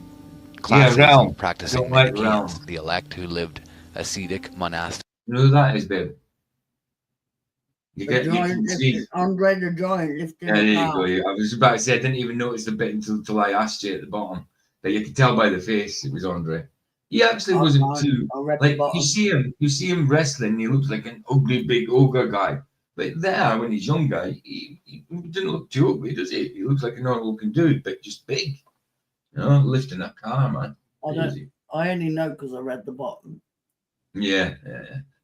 classes realm. of practicing Don't like Manichaeans, realm. the elect who lived ascetic monastic. You know who that is, babe? You The giant can lifting, see. Andre the Giant lifting Yeah, there the you car. go. I was about to say I didn't even notice the bit until I asked you at the bottom. But you could tell by the face it was Andre. He actually wasn't too I read the like bottom. you see him wrestling. He looks like an ugly big ogre guy. But there, when he's younger, he didn't look too ugly, does he? He looks like a normal looking dude, but just big. You know, lifting that car, man. I only know because I read the bottom. Yeah.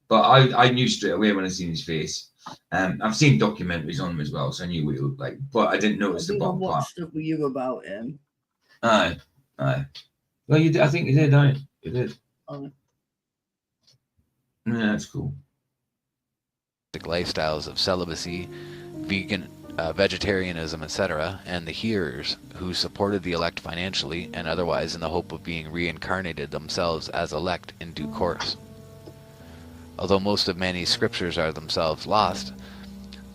But I knew straight away when I seen his face. I've seen documentaries on him as well, so I knew what he looked like. But I didn't I notice the think I bottom part. watched it with you about him. Aye. Well, you did. I think you did, don't you? You did. Aye. Yeah, that's cool. Lifestyles of celibacy, vegetarianism, etc., and the hearers who supported the elect financially and otherwise in the hope of being reincarnated themselves as elect in due course. Although most of Mani's scriptures are themselves lost,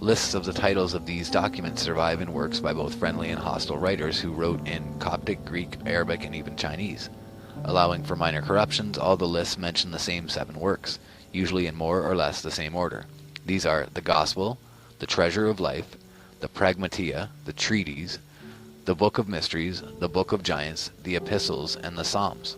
lists of the titles of these documents survive in works by both friendly and hostile writers who wrote in Coptic, Greek, Arabic, and even Chinese. Allowing for minor corruptions, all the lists mention the same 7 works, usually in more or less the same order. These are the Gospel, the Treasure of Life, the Pragmatia, the Treatise, the Book of Mysteries, the Book of Giants, the Epistles, and the Psalms.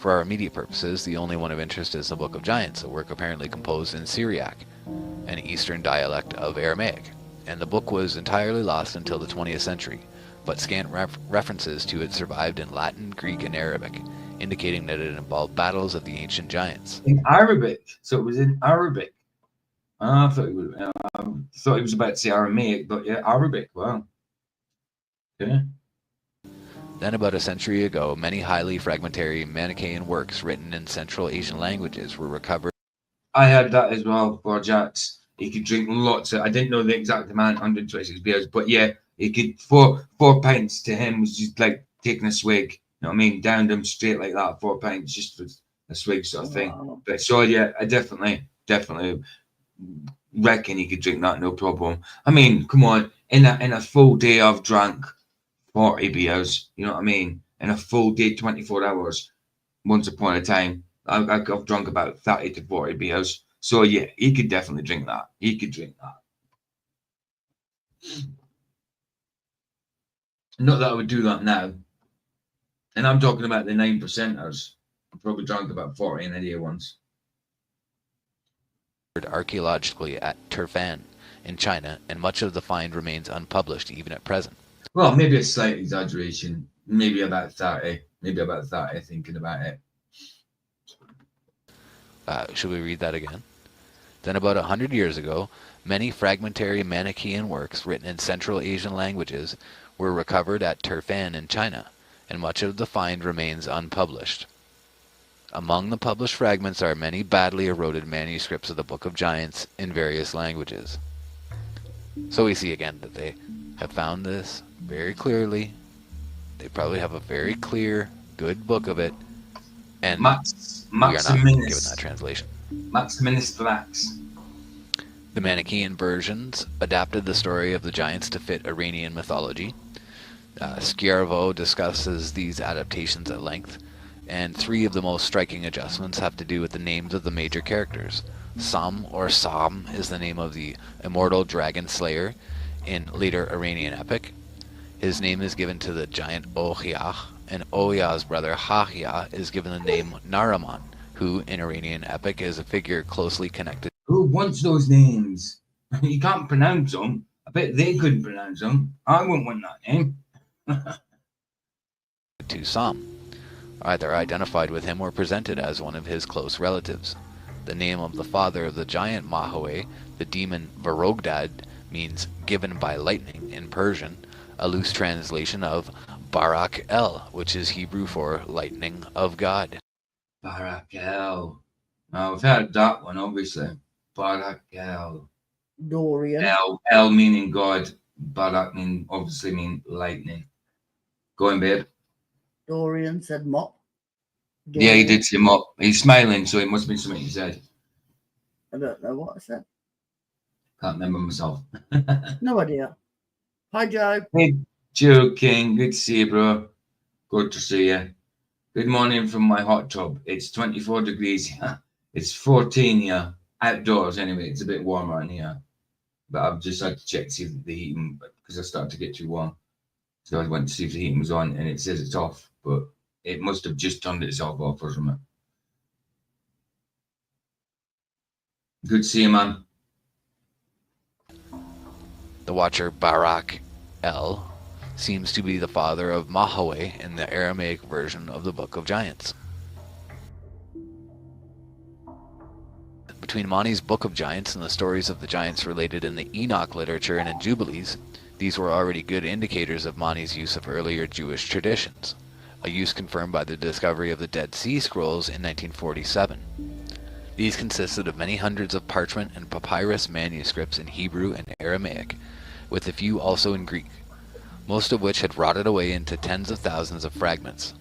For our immediate purposes, the only one of interest is the Book of Giants, a work apparently composed in Syriac, an Eastern dialect of Aramaic, and the book was entirely lost until the 20th century, but scant references to it survived in Latin, Greek, and Arabic, indicating that it involved battles of the ancient giants. In Arabic, so it was in Arabic. I thought it was about to say Aramaic, but yeah, Arabic. Wow. Okay. Then about a century ago, many highly fragmentary Manichaean works written in Central Asian languages were recovered. I had that as well for Jax. He could drink lots of. I didn't know the exact amount, 126 beers, but yeah, he could four pints to him was just like taking a swig. You know what I mean? Downed him straight like that. 4 pints just for a swig sort of thing. Wow. But so yeah, I definitely reckon he could drink that no problem. I mean, come on, in a full day I've drank 40 beers. You know what I mean? In a full day, 24 hours. Once upon a time, I've drunk about 30 to 40 beers. So yeah, he could definitely drink that. He could drink that. Not that I would do that now. And I'm talking about the 9%ers. I probably drank about 40 in a day once. Archaeologically at Turfan in China, and much of the find remains unpublished even at present. Well, maybe a slight exaggeration. Maybe about 30. Maybe about 30 thinking about it. Should we read that again? Then about 100 years ago, many fragmentary Manichaean works written in Central Asian languages were recovered at Turfan in China, and much of the find remains unpublished. Among the published fragments are many badly eroded manuscripts of the Book of Giants in various languages. So we see again that they have found this very clearly. They probably have a very clear, good book of it, and we are not given that translation. Maximinus Thrax. The Manichaean versions adapted the story of the giants to fit Iranian mythology. Schiavo discusses these adaptations at length, and 3 of the most striking adjustments have to do with the names of the major characters. Sam or Sam is the name of the immortal dragon slayer in later Iranian epic. His name is given to the giant Ohiah, and Ohiah's brother Hahiah is given the name Naraman, who in Iranian epic is a figure closely connected. Who wants those names? You can't pronounce them. I bet they couldn't pronounce them. I wouldn't want that name. To Sam, either identified with him or presented as one of his close relatives. The name of the father of the giant Mahoe, the demon Varogdad, means given by lightning in Persian, a loose translation of Barak El, which is Hebrew for lightning of God. Barak El. Now, we've heard that one, obviously. Barak El. Dorian. El meaning God. Barak obviously mean lightning. Go on, babe. Dorian said mop. Yeah, he did say mop. He's smiling, so it must have been something he said. I don't know what I said. Can't remember myself. No idea. Hi, Joe. Hey, Joe King. Good to see you, bro. Good to see you. Good morning from my hot tub. It's 24 degrees here. It's 14 here. Outdoors, anyway. It's a bit warmer in here. But I've just had to check to see if the heating, because I started to get too warm. So I went to see if the heating was on, and it says it's off. But it must have just turned itself off or something. Good to see you, man. The Watcher Barak El seems to be the father of Mahaweh in the Aramaic version of the Book of Giants. Between Mani's Book of Giants and the stories of the giants related in the Enoch literature and in Jubilees, these were already good indicators of Mani's use of earlier Jewish traditions, a use confirmed by the discovery of the Dead Sea Scrolls in 1947. These consisted of many hundreds of parchment and papyrus manuscripts in Hebrew and Aramaic, with a few also in Greek, most of which had rotted away into tens of thousands of fragments.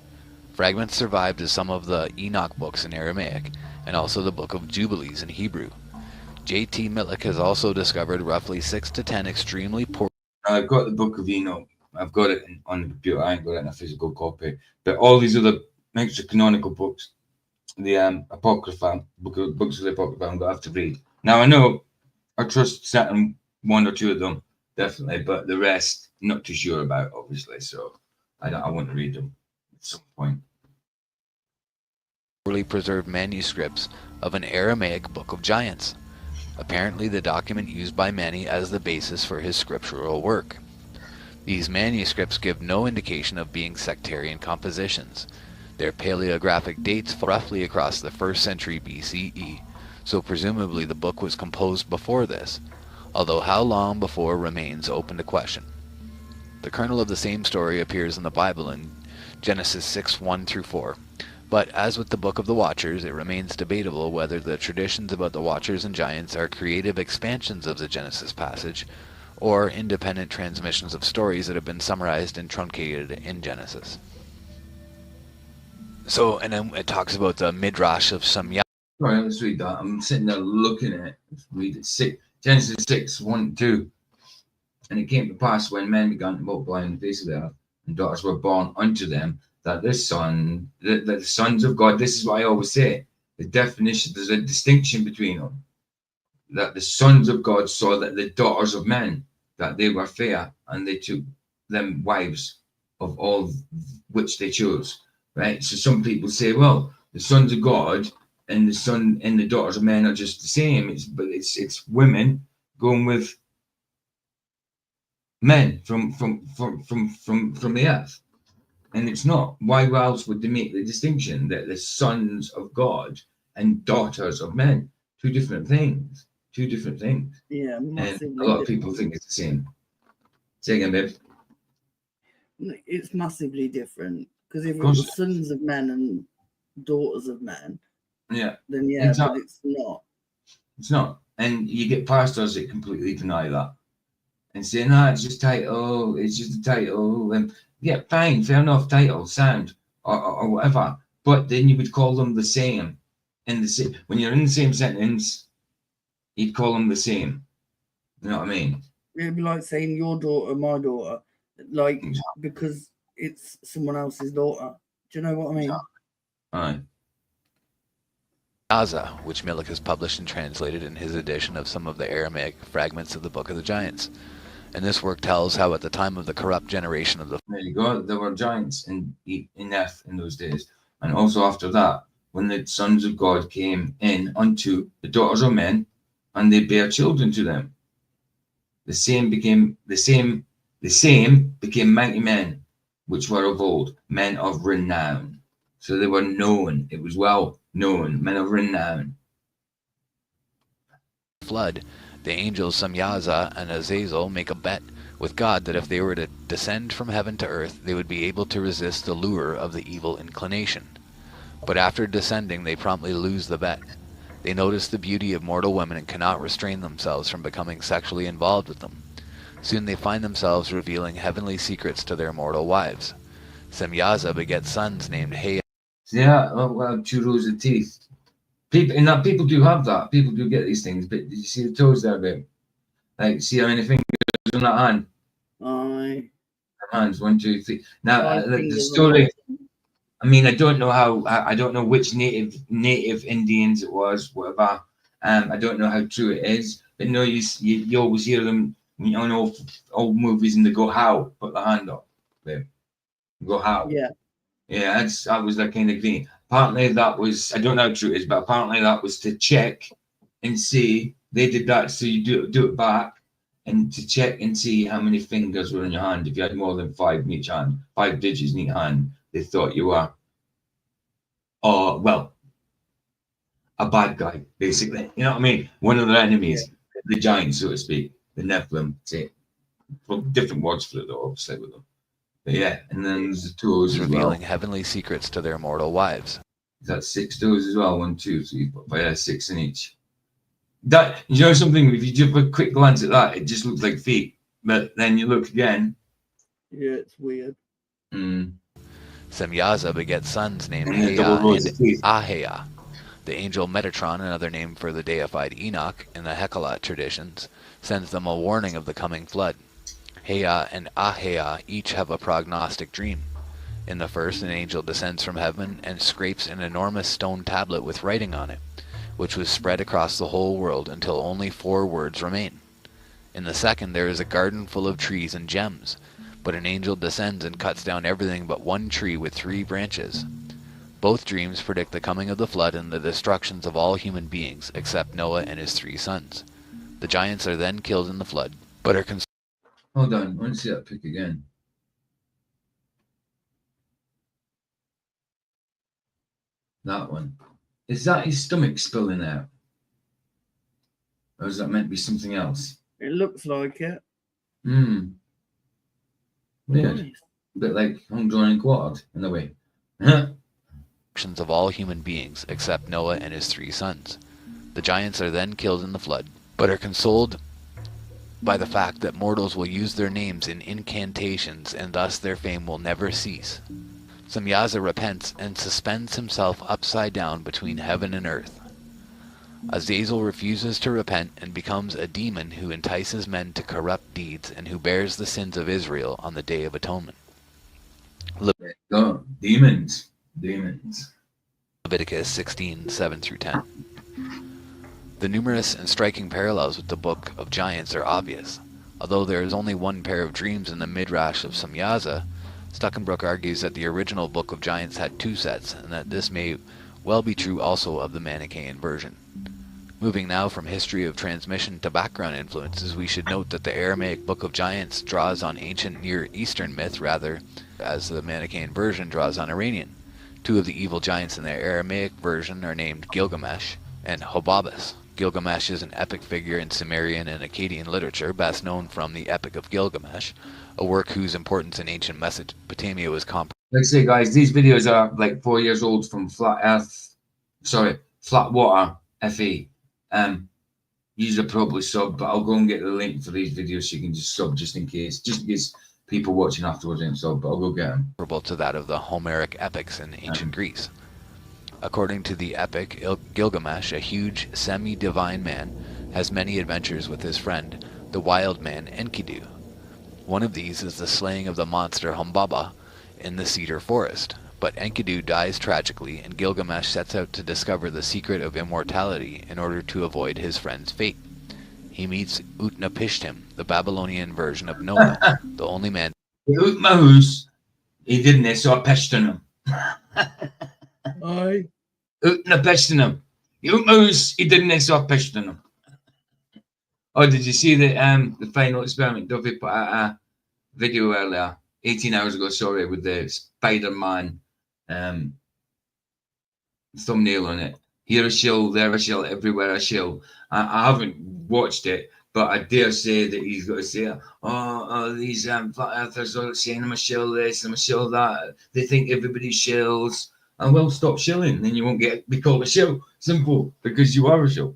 Fragments survived as some of the Enoch books in Aramaic, and also the Book of Jubilees in Hebrew. J.T. Millick has also discovered roughly 6 to 10 extremely poor... I've got the Book of Enoch. I've got it on the computer. I ain't got it in a physical copy. But all these other extra canonical books, the Apocrypha, books of the Apocrypha, I'm going to have to read. Now, I know I trust certain one or two of them, definitely, but the rest, not too sure about, obviously. So I want to read them at some point. Poorly preserved manuscripts of an Aramaic Book of Giants, apparently the document used by Mani as the basis for his scriptural work. These manuscripts give no indication of being sectarian compositions. Their paleographic dates fall roughly across the 1st century BCE, so presumably the book was composed before this, although how long before remains open to question. The kernel of the same story appears in the Bible in Genesis 6:1-4. But as with the Book of the Watchers, it remains debatable whether the traditions about the Watchers and Giants are creative expansions of the Genesis passage, or independent transmissions of stories that have been summarized and truncated in Genesis. So, and then it talks about the Midrash of Samya. All right, let's read that. I'm sitting there looking at it. Let's read it. Genesis 6:1-2. And it came to pass when men began to multiply on the face of the earth, and daughters were born unto them, that the sons of God, this is what I always say, the definition, there's a distinction between them, that the sons of God saw that the daughters of men, that they were fair, and they took them wives of all which they chose, right? So some people say, well, the sons of God and the daughters of men are just the same, it's women going with men from the earth. And it's not. Why else would they make the distinction that the sons of God and daughters of men, two different things? Yeah, and a lot of people think it's the same. Say again, babe. It's massively different, because if it was sons of men and daughters of men, yeah, then yeah, exactly. But it's not. It's not. And you get pastors that completely deny that and say, no, it's just title, it's just a title. And yeah, fine, fair enough, title, sound, or whatever. But then you would call them the same. When you're in the same sentence, you'd call them the same. You know what I mean? It'd be like saying your daughter, my daughter, like, because it's someone else's daughter. Do you know what I mean? Aye. Gaza, which Millick has published and translated in his edition of some of the Aramaic fragments of the Book of the Giants. And this work tells how at the time of the corrupt generation of the... There you go. There were giants in Earth in those days. And also after that, when the sons of God came in unto the daughters of men, and they bare children to them, the same became mighty men, which were of old, men of renown. So they were known. It was well known, men of renown. Flood, the angels Samyaza and Azazel make a bet with God that if they were to descend from heaven to earth, they would be able to resist the lure of the evil inclination. But after descending, they promptly lose the bet. They notice the beauty of mortal women and cannot restrain themselves from becoming sexually involved with them. Soon they find themselves revealing heavenly secrets to their mortal wives. Samyaza begets sons named Hay. Yeah, well, 2 rows of teeth. People do have that. People do get these things. But did you see the toes there, babe? Like, see how many fingers on that hand? Aye. Hands, 1, 2, 3. Now, the story. I mean, I don't know how. I don't know which native Indians it was, whatever. I don't know how true it is, but no, you always hear them, you know, in old movies, and they go how, put the hand up, there, go how. Yeah. Yeah, that was that kind of thing. Apparently, that was, I don't know how true it is, but apparently that was to check and see. They did that, so you do it back, and to check and see how many fingers were in your hand. If you had more than 5 in each hand, 5 digits in each hand, they thought you were, or well, a bad guy, basically. You know what I mean? One of their enemies, the giants, so to speak, the Nephilim. Say, well, different words for it, though, obviously, with them. But yeah, and then there's the toes as well. Revealing heavenly secrets to their mortal wives. That's 6 toes as well, 1, 2, 3, 4, 5, 6 in each. That, you know something, if you just have a quick glance at that, it just looks like feet. But then you look again. Yeah, it's weird. Semyaza begets sons named Heya and Aheya. The angel Metatron, another name for the deified Enoch in the Hekala traditions, sends them a warning of the coming flood. Heya and Aheya each have a prognostic dream. In the first, an angel descends from heaven and scrapes an enormous stone tablet with writing on it, which was spread across the whole world until only 4 words remain. In the second, there is a garden full of trees and gems, but an angel descends and cuts down everything but one tree with 3 branches. Both dreams predict the coming of the flood and the destructions of all human beings, except Noah and his 3 sons. The giants are then killed in the flood, but are Hold on, I want to see that pic again. That one. Is that his stomach spilling out? Or is that meant to be something else? It looks like it. Weird. Nice. A bit like hung, drawn, and quartered, in a way. of all human beings, except Noah and his 3 sons. The giants are then killed in the flood, but are consoled by the fact that mortals will use their names in incantations, and thus their fame will never cease. Semyaza repents and suspends himself upside down between heaven and earth. Azazel refuses to repent and becomes a demon who entices men to corrupt deeds and who bears the sins of Israel on the Day of Atonement. Demons. Leviticus 16:7-10. The numerous and striking parallels with the Book of Giants are obvious. Although there is only one pair of dreams in the Midrash of Semyaza, Stuckenbrook argues that the original Book of Giants had 2 sets, and that this may well be true also of the Manichaean version. Moving now from history of transmission to background influences, we should note that the Aramaic Book of Giants draws on ancient Near Eastern myth rather, as the Manichaean version draws on Iranian. 2 of the evil giants in the Aramaic version are named Gilgamesh and Hobabus. Gilgamesh is an epic figure in Sumerian and Akkadian literature, best known from the Epic of Gilgamesh, a work whose importance in ancient Mesopotamia was comparable. Like I say, guys, these videos are like 4 years old from Flat Water FE. These are probably sub, but I'll go and get the link for these videos so you can just sub just in case people watching afterwards ain't sub, but I'll go get them. To that of the Homeric epics in ancient Greece. According to the epic, Gilgamesh, a huge, semi-divine man, has many adventures with his friend, the wild man Enkidu. One of these is the slaying of the monster Humbaba in the cedar forest. But Enkidu dies tragically, and Gilgamesh sets out to discover the secret of immortality in order to avoid his friend's fate. He meets Utnapishtim, the Babylonian version of Noah, the only man. Utmahus, he didn't, so I peshed on him. Aye. Utnapishtim. Utmahus, he didn't, so I peshed on him. Oh, did you see the final experiment? Duffy put out a video earlier, 18 hours ago, sorry, with the Spider-Man thumbnail on it. Here a shill, there a shill, everywhere a shill. I haven't watched it, but I dare say that he's got to say, these flat earthers are saying I'm a shill this, I'm a shill that. They think everybody shills. And well, stop shilling, then you won't be called a shill. Simple, because you are a shill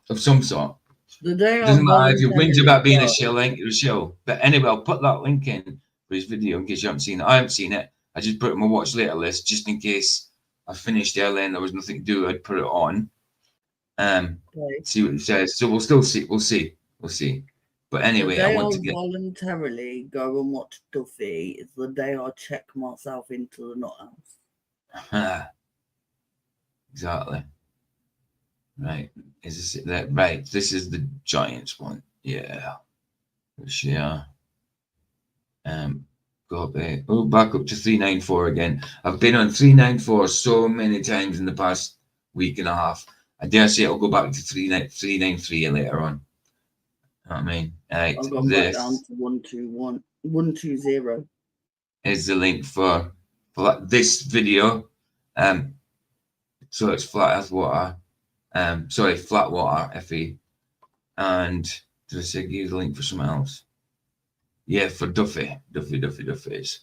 of some sort. It doesn't matter if you whinge about being a shill, ain't you a shill. But anyway, I'll put that link in for his video in case you haven't seen it. I haven't seen it. I just put it on my watch later list just in case I finished early and there was nothing to do. I'd put it on. See what it says. So we'll still see. We'll see. But anyway, I want to get voluntarily go and watch Duffy is the day I check myself into the nut house. Exactly. Right. Is this that? Right. This is the Giants one. Yeah. Sure. Go back. Oh, back up to 394 again. I've been on 394 so many times in the past week and a half. I dare say I'll go back to 393 later on. You know what I mean? Right. I've gone back down to 120 is the link for this video. So it's Flat Water. Flat Water FE. And did I say give you the link for something else? Yeah, for Duffy is.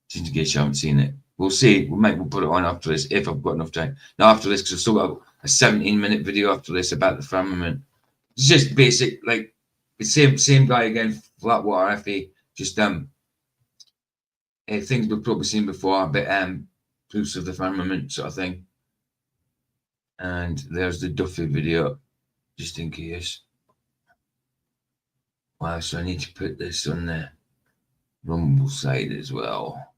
Just in case you haven't seen it. We'll see. We'll put it on after this if I've got enough time. Not after this, because I've still got a 17-minute video after this about the Firmament. It's just basic, like the same guy again, Flat Water FE. Just things we've probably seen before, but proofs of the Firmament sort of thing. And there's the Duffy video, just in case. Wow, so I need to put this on the Rumble side as well.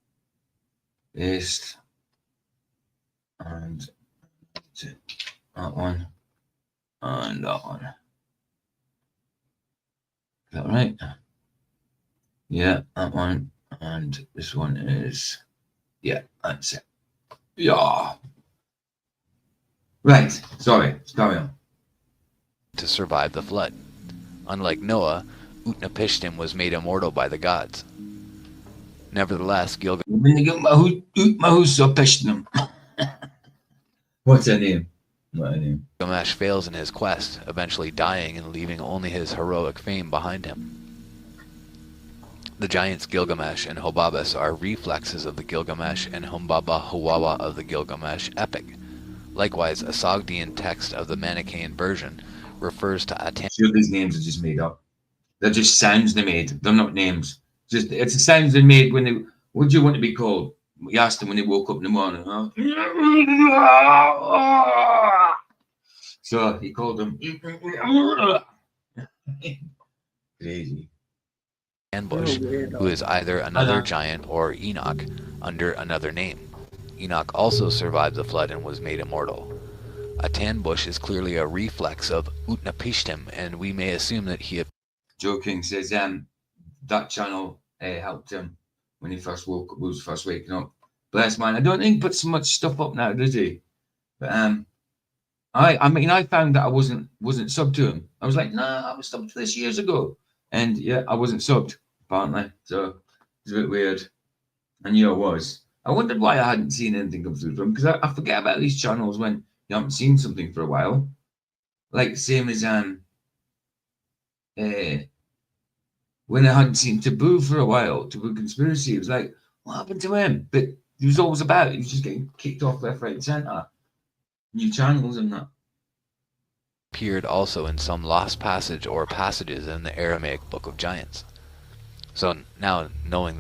Paste. And that one. And that one. Is that right? Yeah, that one. And this one is, yeah, that's it. Yeah. Right, sorry, let's carry on. To survive the flood. Unlike Noah, Utnapishtim was made immortal by the gods. Nevertheless, Gilgamesh What's her name? What her name? fails in his quest, eventually dying and leaving only his heroic fame behind him. The giants Gilgamesh and Hobabus are reflexes of the Gilgamesh and Humbaba Huwawa of the Gilgamesh epic. Likewise, a Sogdian text of the Manichaean version refers to Atan. Sure, these names are just made up. They're just sounds they made. They're not names. It's the sounds they made when they. What do you want to be called? You asked them when they woke up in the morning. Huh? So he called them. Crazy. Bush, who is either another giant or Enoch under another name. Enoch also survived the flood and was made immortal. A tan bush is clearly a reflex of Utnapishtim, and we may assume that he... Joe King says that channel helped him when he first was first waking up. Bless man. I don't think he puts so much stuff up now, does he? But I mean I found that I wasn't subbed to him. I was like, nah, I was subbed to this years ago. And yeah, I wasn't subbed, apparently. So it's a bit weird. I knew I was. I wondered why I hadn't seen anything come through from him, because I forget about these channels when you haven't seen something for a while. Like same as when I hadn't seen Taboo for a while, Taboo Conspiracy, it was like, what happened to him? But he was always about. He was just getting kicked off left, right, and centre. New channels and that. Appeared also in some lost passage or passages in the Aramaic Book of Giants. So now, knowing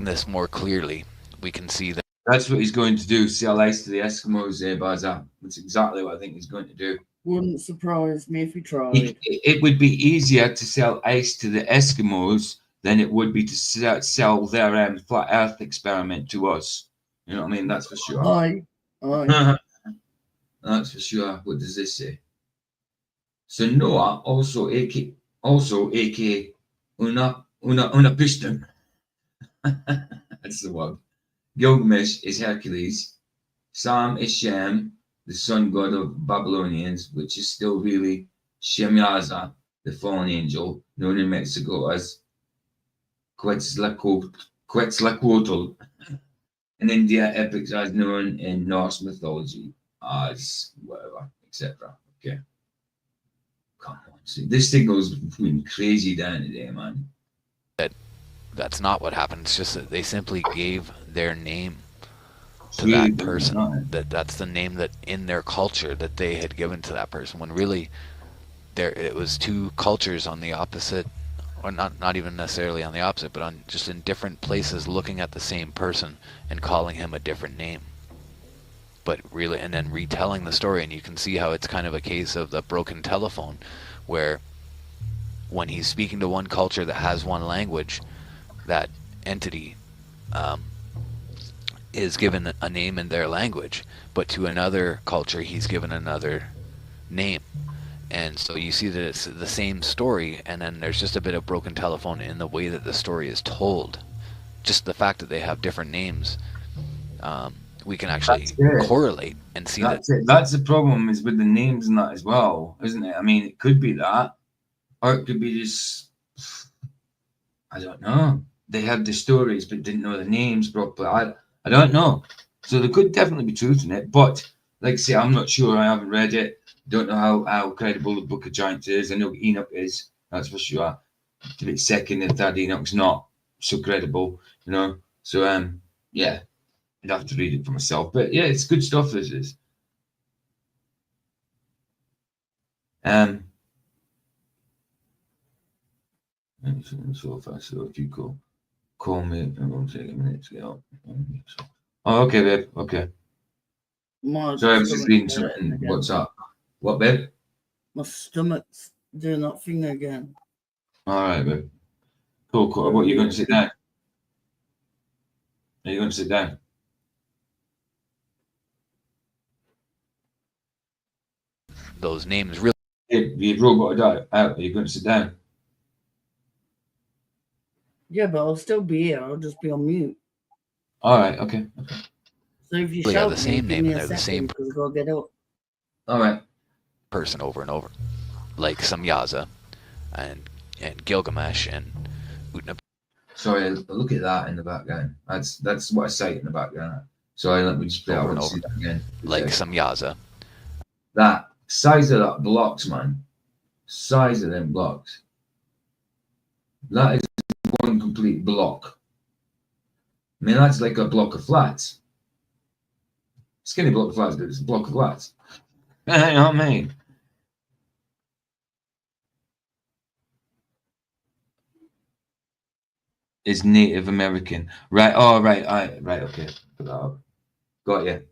this more clearly, we can see that that's what he's going to do. Sell ice to the Eskimos, Baza. That's exactly what I think he's going to do. Wouldn't surprise me if he tried. It would be easier to sell ice to the Eskimos than it would be to sell their flat Earth experiment to us. You know what I mean? That's for sure. Aye. That's for sure. What does this say? So Noah also AK Unapishtim. That's the word. Gilgamesh is Hercules. Sam is Shem, the sun god of Babylonians, which is still really Shemyaza, the fallen angel, known in Mexico as Quetzalcoatl. In India, epics as known in Norse mythology as whatever, etc. Okay. Come on. See, this thing goes between crazy down today, man. that's not what happened. It's just that they simply gave their name to that person. That's the name that in their culture that they had given to that person, when really it was two cultures on the opposite, or not even necessarily on the opposite, but on just in different places looking at the same person and calling him a different name. But really, and then retelling the story, and you can see how it's kind of a case of the broken telephone, where when he's speaking to one culture that has one language, that entity is given a name in their language, but to another culture he's given another name. And so you see that it's the same story, and then there's just a bit of broken telephone in the way that the story is told. Just the fact that they have different names, we can actually correlate and see That's the problem, is with the names and that as well, isn't it? I mean, it could be that, or it could be just, I don't know. They had the stories but didn't know the names properly. I don't know. So there could definitely be truth in it, but like I say, I'm not sure. I haven't read it. Don't know how credible the Book of Giants is. I know Enoch is, that's for sure. The bit second and third Enoch's not so credible, you know. So yeah, I'd have to read it for myself. But yeah, it's good stuff, this is. So if you call me, it won't take a minute to get up. Oh, okay, babe. Okay. Sorry, I was just reading something. What's up? What, babe? My stomach's doing that thing again. All right, babe. Cool. What are you going to sit down? Are you going to sit down? those names really. You've roboted out. Are you going to sit down? Yeah, but I'll still be here. I'll just be on mute. All right. Okay. So if you They shout are the same name and they're the same because I'll get up. All right. person over and over, like Samyaza and Gilgamesh and Utnapishtim. Sorry, look at that in the background. That's what I say in the background. Sorry, let me just play Over out and see that again. like Samyaza. That size of that blocks, man. Size of them blocks. That is one complete block. I mean, that's like a block of flats. Skinny block of flats, but it's a block of flats. You know what I mean? Is Native American. Right. Oh, right. Right. Okay. Put that up. Got you.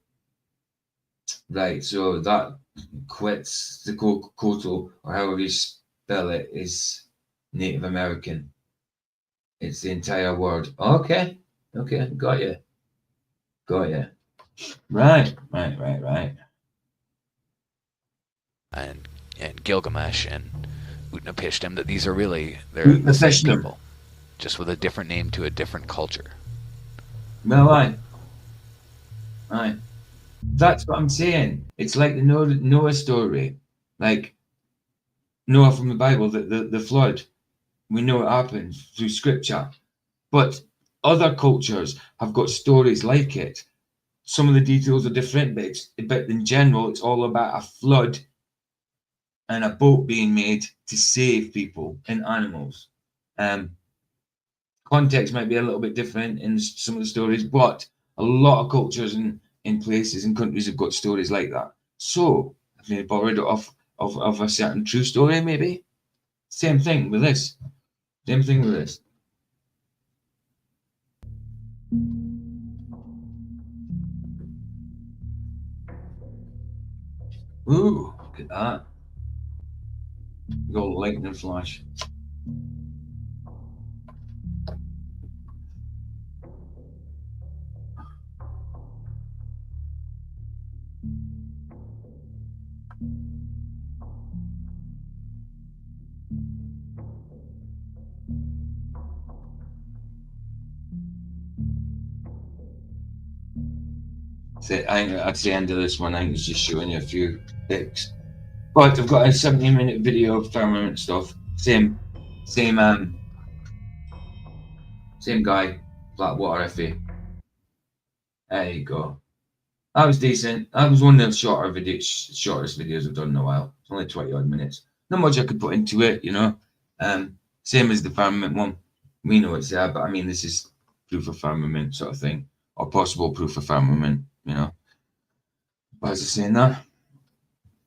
Right. So that Quetzalcoatl, or however you spell it, is Native American. It's the entire word. Okay. Okay. Got you. Got you. Right. And Gilgamesh and Utnapishtim, that these are really, they're the same people, just with a different name to a different culture. Well, aye. That's what I'm saying. It's like the Noah story, like Noah from the Bible, the flood. We know it happened through scripture, but other cultures have got stories like it. Some of the details are different, but in general, it's all about a flood and a boat being made to save people and animals. Context might be a little bit different in some of the stories, but a lot of cultures in places and countries have got stories like that. So have they borrowed it off of a certain true story, maybe? Same thing with this. Ooh, look at that. We got lightning flash. I think that's the end of this one. I think it's just showing you a few pics. But I've got a 17-minute video of Firmament stuff. Same guy, Flat Water FE. There you go. That was decent. That was one of the shortest videos I've done in a while. It's only 20 odd minutes. Not much I could put into it, you know. Same as the Firmament one. We know it's there, but I mean, this is proof of Firmament sort of thing, or possible proof of Firmament, you know. Why was I saying that?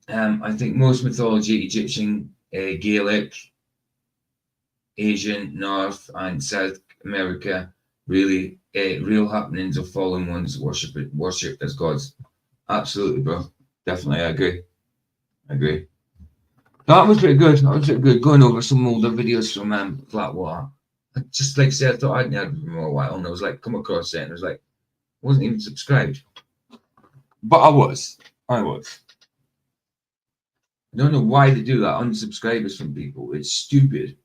I think most mythology, Egyptian, Gaelic, Asian, North and South America, really real happenings of fallen ones worshipped as gods. Absolutely, bro. Definitely, I agree. That was pretty good. Going over some older videos from Flat Water. Just like I said, I thought I'd heard from him for a while, and I was like, come across it, and I was like, Wasn't even subscribed. But I was. I don't know why they do that. Unsubscribers from people. It's stupid.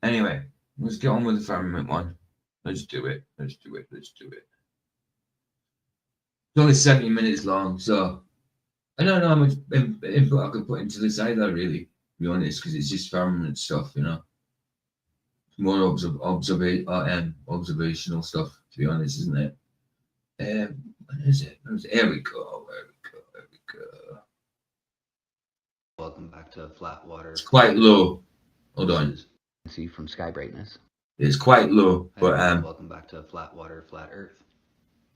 Anyway, let's get on with the Firmament one. Let's do it. Let's do it. Let's do it. It's only 70 minutes long, so I don't know how much input I could put into this either, really, to be honest, because it's just Firmament stuff, you know. More observational stuff, to be honest, isn't it? What is it? There we go. Welcome back to Flat Water. It's quite low. Hold on. See from sky brightness. It's quite low, but welcome back to Flat Water, Flat Earth.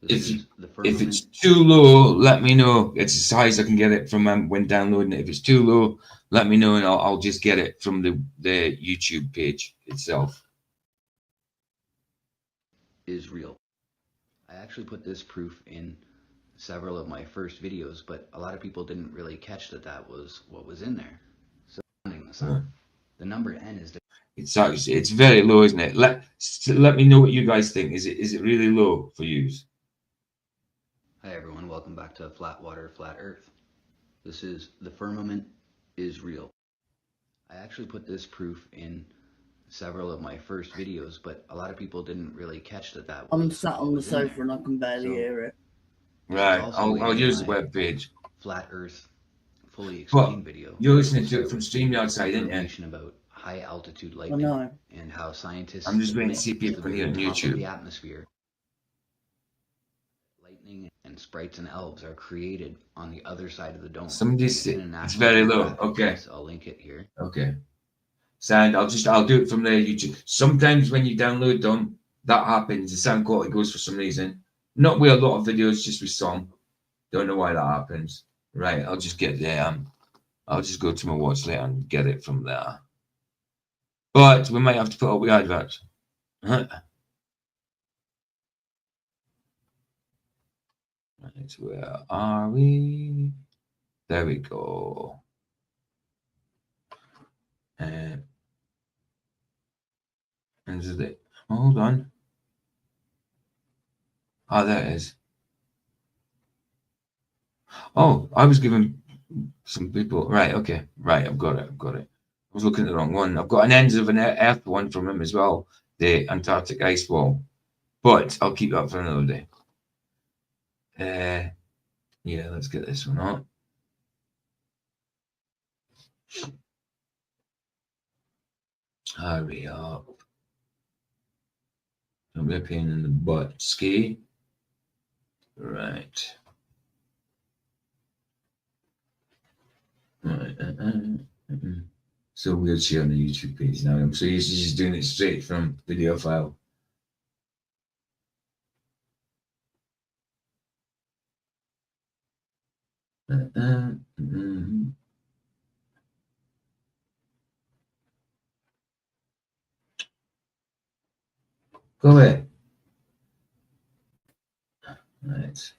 If it's too low, let me know. It's as high as I can get it from when downloading it. If it's too low, let me know, and I'll just get it from the YouTube page itself. Is real. I actually put this proof in several of my first videos, but a lot of people didn't really catch that was what was in there. So the number n is it's very low, isn't it? Let me know what you guys think. Is it really low for you? Hi everyone, welcome back to Flat Water, Flat Earth. This is the firmament is real. I actually put this proof in several of my first videos, but a lot of people didn't really catch that was. I'm sat on the sofa and I can barely hear it. Right, I'll use the web page. Flat Earth fully explained video. You're listening to it from StreamYard side, isn't you? About high altitude lightning and how scientists. I'm just waiting to see people can hear on YouTube. The atmosphere. Lightning and sprites and elves are created on the other side of the dome. Somebody said it's very low. Okay. So I'll link it here. Okay. Sound. I'll do it from their YouTube. Sometimes when you download them, that happens. The sound quality goes for some reason. Not with a lot of videos, just with some. Don't know why that happens. Right. I'll just get there. I'll just go to my watch later and get it from there. But we might have to put up the advert. Right, where are we? There we go. And is it? Hold on. Oh, there it is. Oh, I was given some people. Right, okay. Right, I've got it. I was looking at the wrong one. I've got an ends of an Earth one from him as well. The Antarctic ice wall. But I'll keep that for another day. Yeah, let's get this one on. Hurry up. Don't be a pain in the butt, ski. Right. Right. So we'll share on the YouTube page now. I'm so used to just doing it straight from video file. Go away. Right.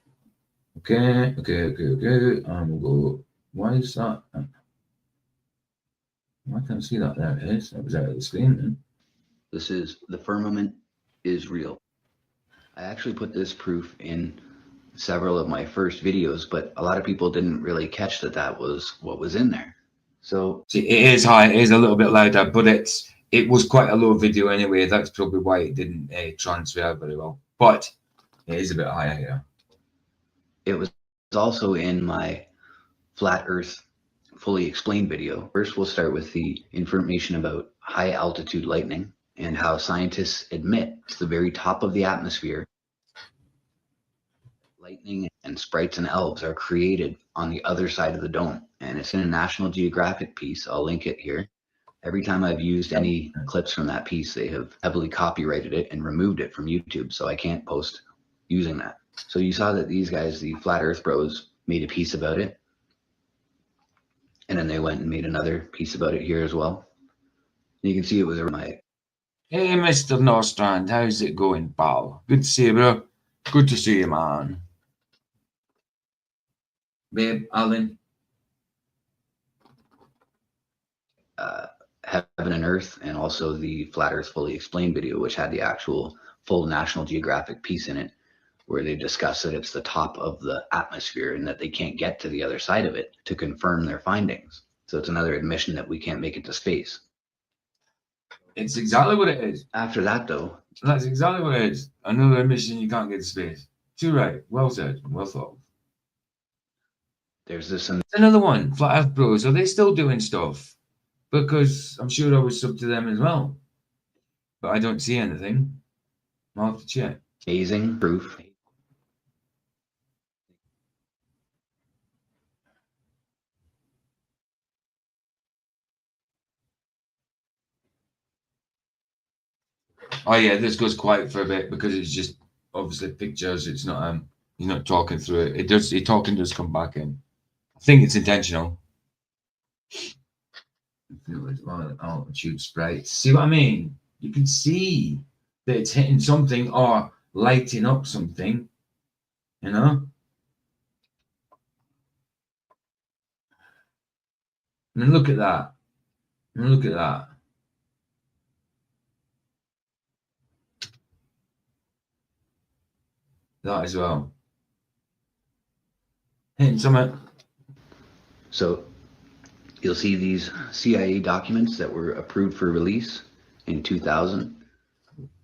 Okay. We'll go. Why is that? I can't see that. There it is. That was out of the screen then. This is the firmament is real. I actually put this proof in several of my first videos, but a lot of people didn't really catch that was what was in there. So see, it is high. It is a little bit louder, but it was quite a low video anyway. That's probably why it didn't transfer very well. But it is a bit higher here. It was also in my Flat Earth fully explained video. First, we'll start with the information about high altitude lightning and how scientists admit to the very top of the atmosphere, lightning and sprites and elves are created on the other side of the dome. And it's in a National Geographic piece. I'll link it here. Every time I've used any clips from that piece, they have heavily copyrighted it and removed it from YouTube, so I can't post using that. So you saw that these guys, the Flat Earth Bros, made a piece about it. And then they went and made another piece about it here as well. You can see it was my... Hey, Mr. Norstrand, how's it going, pal? Good to see you, bro. Good to see you, man. Babe, Alan. Heaven and Earth, and also the Flat Earth Fully Explained video, which had the actual full National Geographic piece in it, where they discuss that it's the top of the atmosphere and that they can't get to the other side of it to confirm their findings. So it's another admission that we can't make it to space. It's exactly what it is. After that, though, That's exactly what it is. Another admission you can't get to space. Too right. Well said. Well thought. there's this Another one. Flat Earth Bros. Are they still doing stuff? Because I'm sure I was sub to them as well. But I don't see anything. I'll have to check. amazing proof. Oh yeah, this goes quiet for a bit because it's just obviously pictures. It's not he's not talking through it. It does. The talking does come back in. I think it's intentional. Altitude sprites. See what I mean? You can see that it's hitting something or lighting up something. You know. And then look at that. And look at that. That as well. Hitting something. So you'll see these CIA documents that were approved for release in 2000.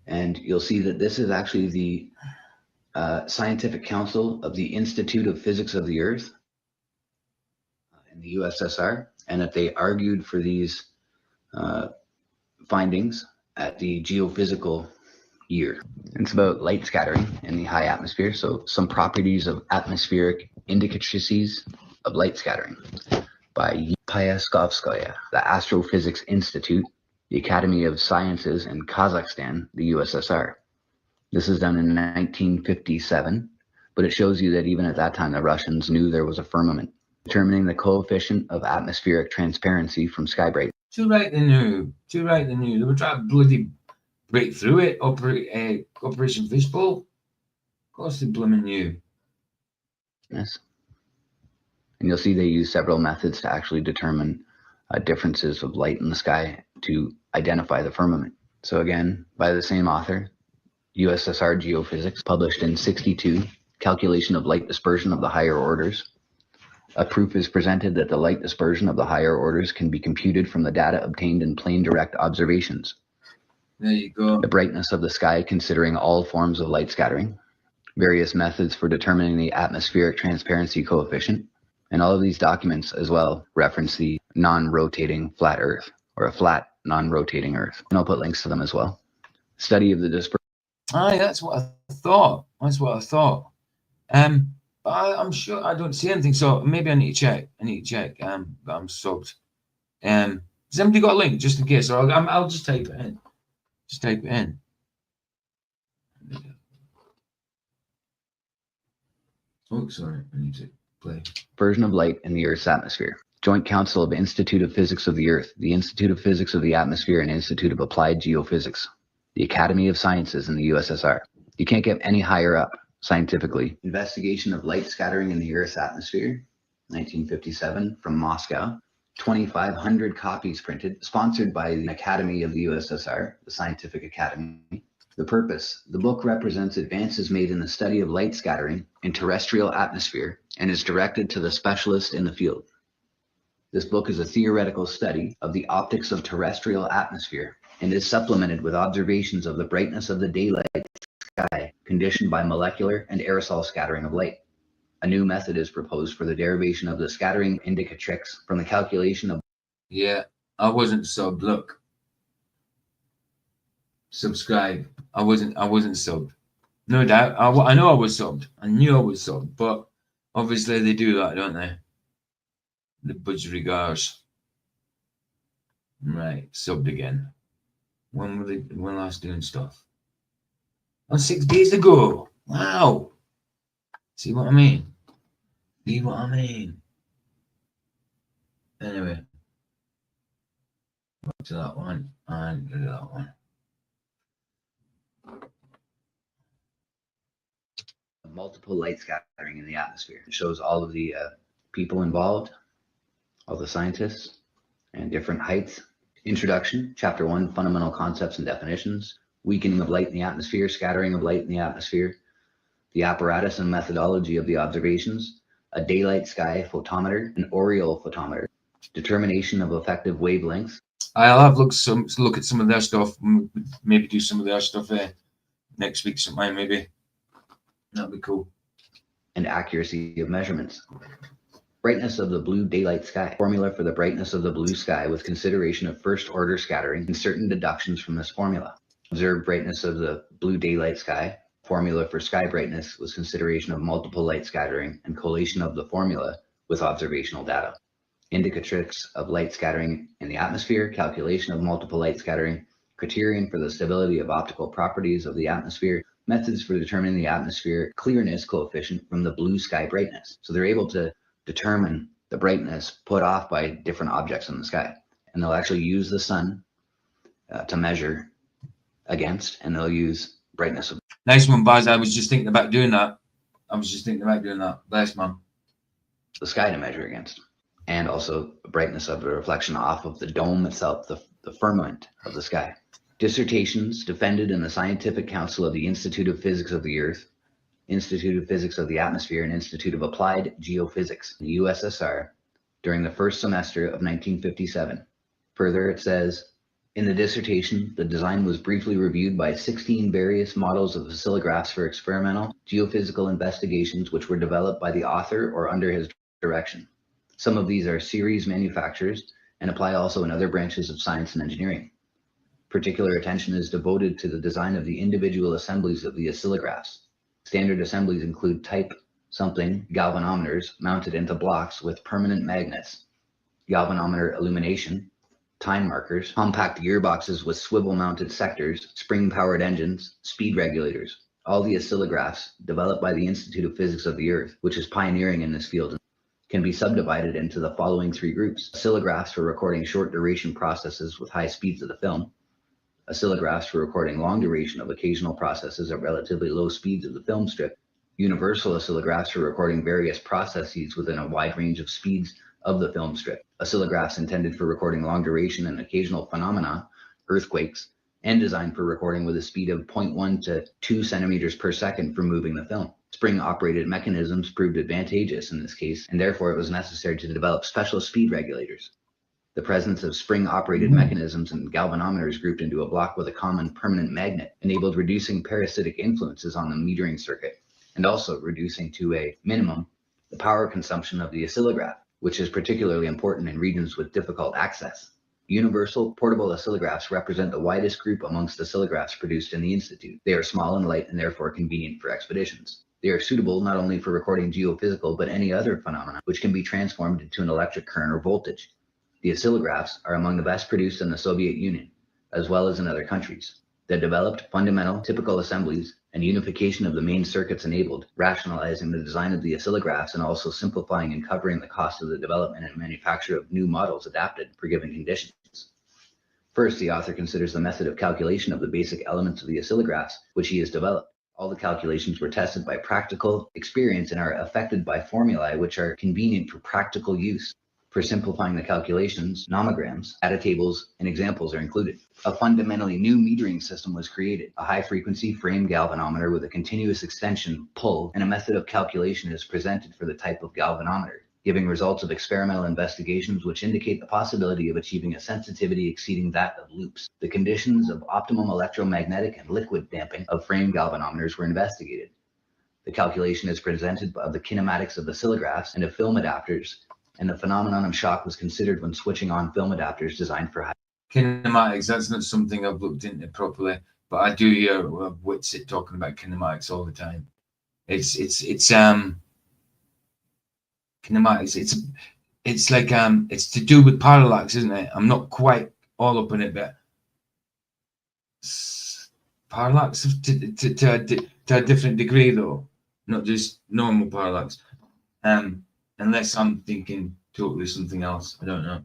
And you'll see that this is actually the Scientific Council of the Institute of Physics of the Earth in the USSR, and that they argued for these findings at the geophysical year. It's about light scattering in the high atmosphere, so some properties of atmospheric indicatrices of light scattering by Pyaskovskaya, the Astrophysics Institute, the Academy of Sciences in Kazakhstan, the USSR. This is done in 1957, but it shows you that even at that time, the Russians knew there was a firmament. Determining the coefficient of atmospheric transparency from sky brightness. Too right they knew. Too right they knew. They were trying to bloody break through it. Operation Fishbowl. Of course they blooming knew. Yes. And you'll see they use several methods to actually determine differences of light in the sky to identify the firmament. So again, by the same author, USSR Geophysics, published in 62, Calculation of Light Dispersion of the Higher Orders. A proof is presented that the light dispersion of the higher orders can be computed from the data obtained in plain direct observations. There you go. The brightness of the sky considering all forms of light scattering. Various methods for determining the atmospheric transparency coefficient. And all of these documents as well reference the non-rotating flat Earth, or a flat non-rotating Earth. And I'll put links to them as well. Study of the dispersion. Aye, that's what I thought. That's what I thought. But I'm sure I don't see anything, so maybe I need to check. But I'm subbed. Has somebody got a link just in case? Or I'll just type it in. Just type it in. Oh, sorry. I need to play. Dispersion of light in the Earth's atmosphere. Joint Council of Institute of Physics of the Earth, the Institute of Physics of the Atmosphere, and Institute of Applied Geophysics. The Academy of Sciences in the USSR. You can't get any higher up scientifically. Investigation of light scattering in the Earth's atmosphere, 1957, from Moscow. 2,500 copies printed, sponsored by the Academy of the USSR, the Scientific Academy. The purpose: the book represents advances made in the study of light scattering in terrestrial atmosphere and is directed to the specialist in the field. This book is a theoretical study of the optics of terrestrial atmosphere and is supplemented with observations of the brightness of the daylight sky conditioned by molecular and aerosol scattering of light. A new method is proposed for the derivation of the scattering indicatrix from the calculation of... Yeah, I wasn't subbed. Look. Subscribe. I wasn't subbed. No doubt. I know I was subbed. I knew I was subbed, but obviously they do that, don't they? The budgerigars. Right, subbed again. When last doing stuff? Oh, 6 days ago. Wow. See what I mean? See what I mean? Anyway. Back to that one and to that one. Multiple light scattering in the atmosphere. It shows all of the people involved, all the scientists, and different heights. Introduction, Chapter 1, Fundamental Concepts and Definitions. Weakening of light in the atmosphere, scattering of light in the atmosphere. the apparatus and methodology of the observations, a daylight sky photometer, an Oriole photometer, determination of effective wavelengths. I'll have look at some of their stuff, maybe do some of their stuff next week sometime, maybe. That'd be cool. And accuracy of measurements. Brightness of the blue daylight sky. Formula for the brightness of the blue sky with consideration of first order scattering and certain deductions from this formula. Observed brightness of the blue daylight sky. Formula for sky brightness with consideration of multiple light scattering and collation of the formula with observational data. Indicatrix of light scattering in the atmosphere, calculation of multiple light scattering, criterion for the stability of optical properties of the atmosphere, methods for determining the atmosphere clearness coefficient from the blue sky brightness. So they're able to determine the brightness put off by different objects in the sky. And they'll actually use the sun to measure against, and they'll use brightness. Nice one, Baz. I was just thinking about doing that. Bless, man. The sky to measure against. And also the brightness of the reflection off of the dome itself, the firmament of the sky. Dissertations defended in the Scientific Council of the Institute of Physics of the Earth, Institute of Physics of the Atmosphere, and Institute of Applied Geophysics in the USSR during the first semester of 1957. Further, it says, in the dissertation, the design was briefly reviewed by 16 various models of oscillographs for experimental geophysical investigations which were developed by the author or under his direction. Some of these are series manufactures and apply also in other branches of science and engineering. Particular attention is devoted to the design of the individual assemblies of the oscillographs. Standard assemblies include type something galvanometers mounted into blocks with permanent magnets, galvanometer illumination, time markers, compact gearboxes with swivel-mounted sectors, spring-powered engines, speed regulators. All the oscillographs developed by the Institute of Physics of the Earth, which is pioneering in this field, can be subdivided into the following three groups. Oscillographs for recording short duration processes with high speeds of the film. Oscillographs for recording long duration of occasional processes at relatively low speeds of the film strip. Universal oscillographs for recording various processes within a wide range of speeds of the film strip. Oscillographs intended for recording long duration and occasional phenomena, earthquakes, and designed for recording with a speed of 0.1 to 2 centimeters per second for moving the film. Spring-operated mechanisms proved advantageous in this case, and therefore it was necessary to develop special speed regulators. The presence of spring-operated mechanisms and galvanometers grouped into a block with a common permanent magnet enabled reducing parasitic influences on the metering circuit, and also reducing to a minimum the power consumption of the oscillograph, which is particularly important in regions with difficult access. Universal portable oscillographs represent the widest group amongst oscillographs produced in the Institute. They are small and light and therefore convenient for expeditions. They are suitable not only for recording geophysical but any other phenomena which can be transformed into an electric current or voltage. The oscillographs are among the best produced in the Soviet Union, as well as in other countries. They developed fundamental, typical assemblies, and unification of the main circuits enabled, rationalizing the design of the oscillographs and also simplifying and covering the cost of the development and manufacture of new models adapted for given conditions. First, the author considers the method of calculation of the basic elements of the oscillographs, which he has developed. All the calculations were tested by practical experience and are affected by formulae which are convenient for practical use. For simplifying the calculations, nomograms, data tables, and examples are included. A fundamentally new metering system was created. A high-frequency frame galvanometer with a continuous extension, pull, and a method of calculation is presented for the type of galvanometer, giving results of experimental investigations which indicate the possibility of achieving a sensitivity exceeding that of loops. The conditions of optimum electromagnetic and liquid damping of frame galvanometers were investigated. The calculation is presented of the kinematics of oscillographs and of film adapters, and the phenomenon of shock was considered when switching on film adapters designed for high kinematics. That's not something I've looked into properly, but I do hear Witsit talking about kinematics all the time. It's kinematics. It's like it's to do with parallax, isn't it? I'm not quite all up in it, but parallax to a different degree, though, not just normal parallax. Unless I'm thinking totally something else. I don't know.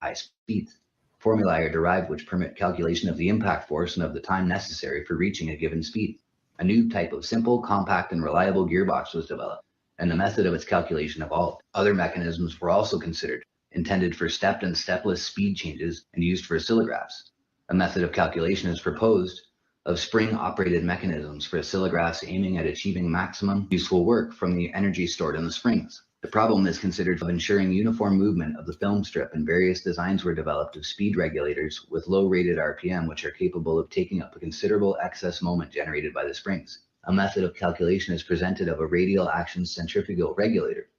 high speeds. Formulae are derived which permit calculation of the impact force and of the time necessary for reaching a given speed. A new type of simple, compact, and reliable gearbox was developed, and the method of its calculation evolved. Other mechanisms were also considered, intended for stepped and stepless speed changes and used for oscillographs. A method of calculation is proposed of spring-operated mechanisms for oscillographs aiming at achieving maximum useful work from the energy stored in the springs. The problem is considered of ensuring uniform movement of the film strip, and various designs were developed of speed regulators with low rated RPM, which are capable of taking up a considerable excess moment generated by the springs. A method of calculation is presented of a radial action centrifugal regulator.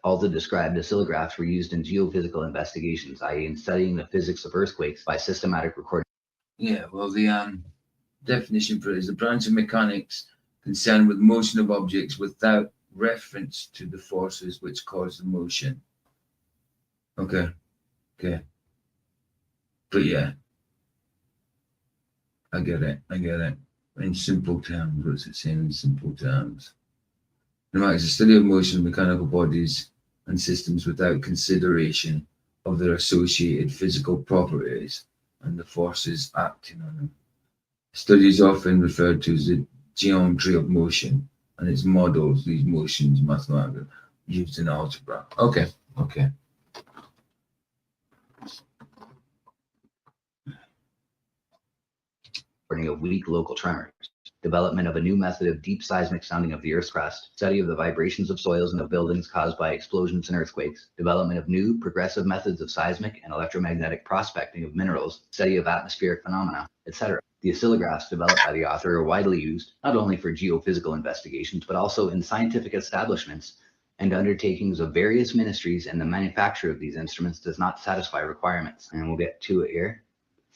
All the described oscillographs were used in geophysical investigations, i.e. in studying the physics of earthquakes by systematic recording. Yeah, well, the definition for it is the branch of mechanics concerned with motion of objects without reference to the forces which cause the motion. Okay. But yeah, I get it. In simple terms, what's it saying in simple terms? Pneumatics is a study of motion of mechanical bodies and systems without consideration of their associated physical properties and the forces acting on them. Study is often referred to as the geometry of motion, and its models these motions mathematically used in algebra. Okay. Of weak local tremors, development of a new method of deep seismic sounding of the Earth's crust, study of the vibrations of soils and of buildings caused by explosions and earthquakes, development of new progressive methods of seismic and electromagnetic prospecting of minerals, study of atmospheric phenomena, etc. The oscillographs developed by the author are widely used, not only for geophysical investigations, but also in scientific establishments and undertakings of various ministries, and the manufacture of these instruments does not satisfy requirements. And we'll get to it here.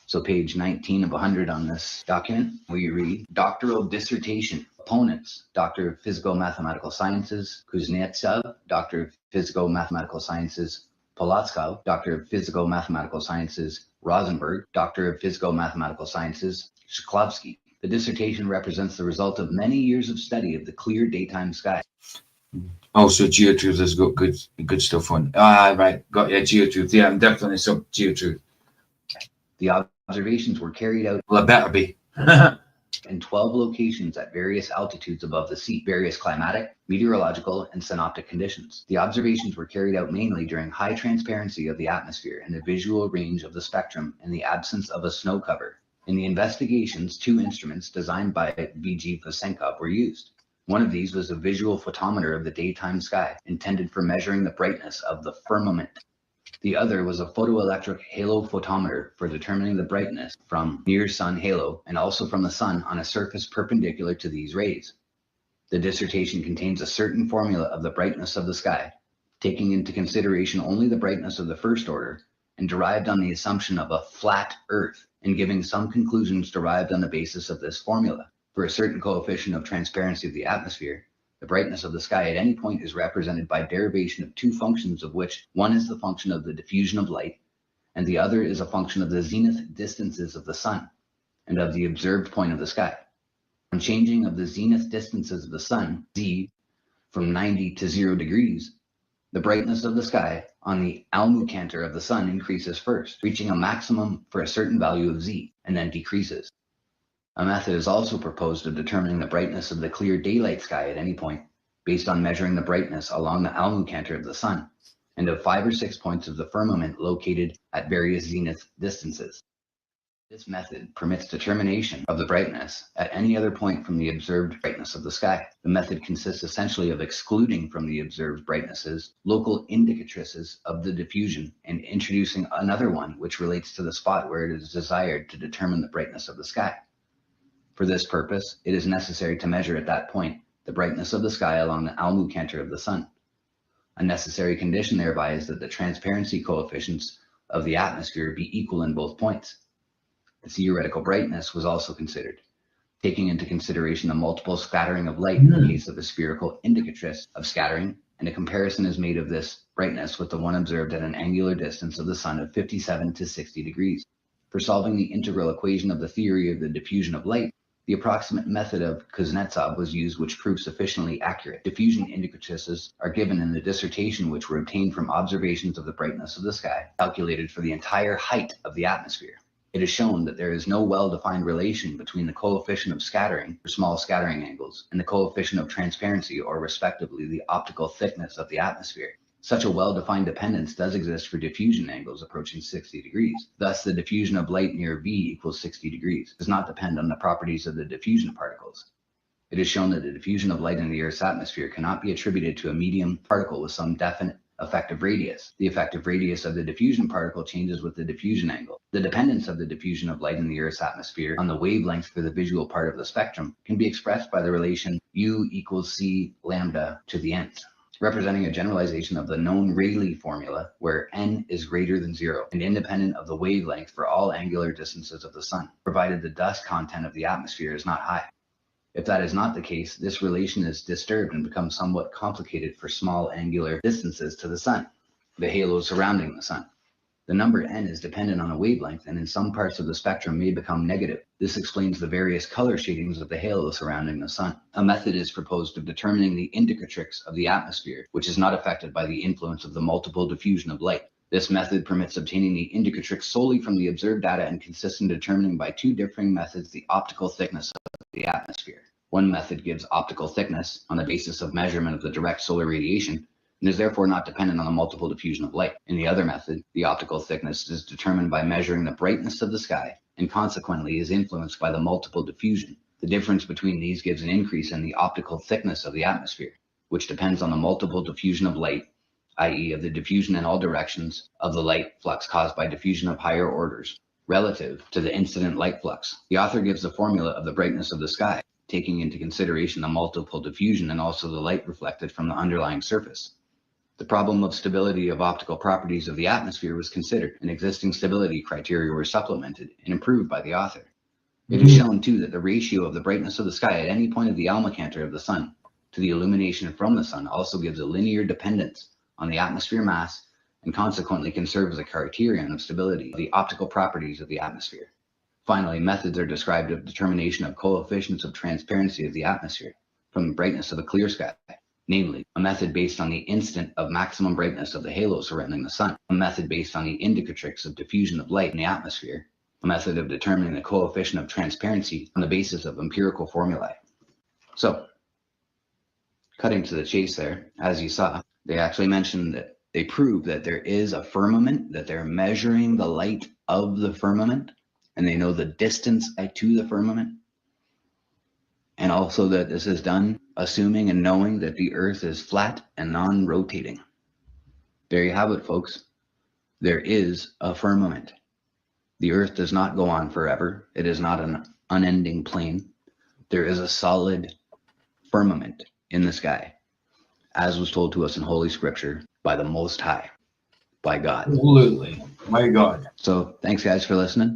So page 19 of 100 on this document, we read doctoral dissertation. Opponents: Doctor of Physico-Mathematical Sciences Kuznetsov, Doctor of Physico-Mathematical Sciences Polotskov, Doctor of Physico-Mathematical Sciences Rosenberg, Doctor of Physico-Mathematical Sciences Shklovsky. The dissertation represents the result of many years of study of the clear daytime sky. Also, Geotruth has got good stuff on. Right, got Geotruth. Yeah, I'm definitely some Geotruth. The observations were carried out Well, I better be. in 12 locations at various altitudes above the sea, various climatic, meteorological, and synoptic conditions. The observations were carried out mainly during high transparency of the atmosphere and the visual range of the spectrum in the absence of a snow cover. In the investigations, 2 instruments designed by V.G. Vosenkov were used. One of these was a visual photometer of the daytime sky, intended for measuring the brightness of the firmament. The other was a photoelectric halo photometer for determining the brightness from near-sun halo and also from the sun on a surface perpendicular to these rays. The dissertation contains a certain formula of the brightness of the sky, taking into consideration only the brightness of the first order, and derived on the assumption of a flat Earth, and giving some conclusions derived on the basis of this formula. For a certain coefficient of transparency of the atmosphere, the brightness of the sky at any point is represented by derivation of 2 functions, of which one is the function of the diffusion of light, and the other is a function of the zenith distances of the sun and of the observed point of the sky. On changing of the zenith distances of the sun, z, from 90 to 0 degrees, the brightness of the sky on the almucanter of the sun increases first, reaching a maximum for a certain value of z, and then decreases. A method is also proposed of determining the brightness of the clear daylight sky at any point, based on measuring the brightness along the almucanter of the sun, and of 5 or 6 points of the firmament located at various zenith distances. This method permits determination of the brightness at any other point from the observed brightness of the sky. The method consists essentially of excluding from the observed brightnesses local indicatrices of the diffusion and introducing another one which relates to the spot where it is desired to determine the brightness of the sky. For this purpose, it is necessary to measure at that point the brightness of the sky along the almucanter of the sun. A necessary condition thereby is that the transparency coefficients of the atmosphere be equal in both points. The theoretical brightness was also considered, taking into consideration the multiple scattering of light in the case of a spherical indicatrix of scattering, and a comparison is made of this brightness with the one observed at an angular distance of the sun of 57 to 60 degrees. For solving the integral equation of the theory of the diffusion of light, the approximate method of Kuznetsov was used, which proved sufficiently accurate. Diffusion indicatrices are given in the dissertation, which were obtained from observations of the brightness of the sky, calculated for the entire height of the atmosphere. It is shown that there is no well-defined relation between the coefficient of scattering, for small scattering angles, and the coefficient of transparency, or respectively the optical thickness of the atmosphere. Such a well-defined dependence does exist for diffusion angles approaching 60 degrees. Thus, the diffusion of light near V equals 60 degrees does not depend on the properties of the diffusion particles. It is shown that the diffusion of light in the Earth's atmosphere cannot be attributed to a medium particle with some definite effective radius. The effective radius of the diffusion particle changes with the diffusion angle. The dependence of the diffusion of light in the Earth's atmosphere on the wavelength for the visual part of the spectrum can be expressed by the relation U equals C lambda to the nth, representing a generalization of the known Rayleigh formula where n is greater than 0 and independent of the wavelength for all angular distances of the sun, provided the dust content of the atmosphere is not high. If that is not the case, this relation is disturbed and becomes somewhat complicated for small angular distances to the sun, the halo surrounding the sun. The number n is dependent on a wavelength and in some parts of the spectrum may become negative. This explains the various color shadings of the halo surrounding the sun. A method is proposed of determining the indicatrix of the atmosphere, which is not affected by the influence of the multiple diffusion of light. This method permits obtaining the indicatrix solely from the observed data and consists in determining by two differing methods the optical thickness of the atmosphere. One method gives optical thickness on the basis of measurement of the direct solar radiation and is therefore not dependent on the multiple diffusion of light. In the other method, the optical thickness is determined by measuring the brightness of the sky and consequently is influenced by the multiple diffusion. The difference between these gives an increase in the optical thickness of the atmosphere, which depends on the multiple diffusion of light, i.e. of the diffusion in all directions of the light flux caused by diffusion of higher orders, relative to the incident light flux. The author gives the formula of the brightness of the sky, taking into consideration the multiple diffusion and also the light reflected from the underlying surface. The problem of stability of optical properties of the atmosphere was considered, and existing stability criteria were supplemented and improved by the author. It is shown too that the ratio of the brightness of the sky at any point of the almacanter of the sun to the illumination from the sun also gives a linear dependence on the atmosphere mass and consequently can serve as a criterion of stability of the optical properties of the atmosphere. Finally, methods are described of determination of coefficients of transparency of the atmosphere from the brightness of a clear sky, namely, a method based on the instant of maximum brightness of the halo surrounding the sun, a method based on the indicatrix of diffusion of light in the atmosphere, a method of determining the coefficient of transparency on the basis of empirical formulae. So, cutting to the chase there, as you saw, they actually mentioned that they prove that there is a firmament, that they're measuring the light of the firmament, and they know the distance to the firmament, and also that this is done assuming and knowing that the Earth is flat and non-rotating. There you have it, folks. There is a firmament. The Earth does not go on forever. It is not an unending plane. There is a solid firmament in the sky, as was told to us in Holy Scripture by the Most High, by God. Absolutely. My God. So thanks, guys, for listening.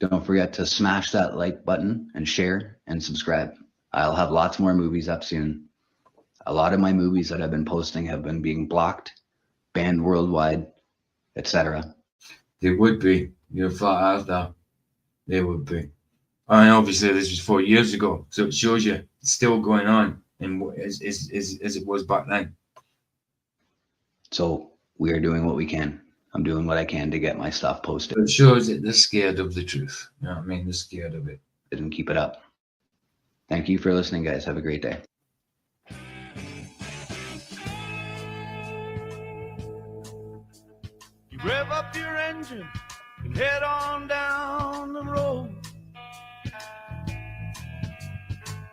Don't forget to smash that like button and share and subscribe. I'll have lots more movies up soon. A lot of my movies that I've been posting have been being blocked, banned worldwide, etc. They would be. You're flat earther. They would be. And obviously this was 4 years ago, so it shows you it's still going on and as it was back then. So we are doing what we can. I'm doing what I can to get my stuff posted. It shows that they're scared of the truth. You know what I mean? They're scared of it. And keep it up. Thank you for listening, guys. Have a great day. You rev up your engine and head on down the road.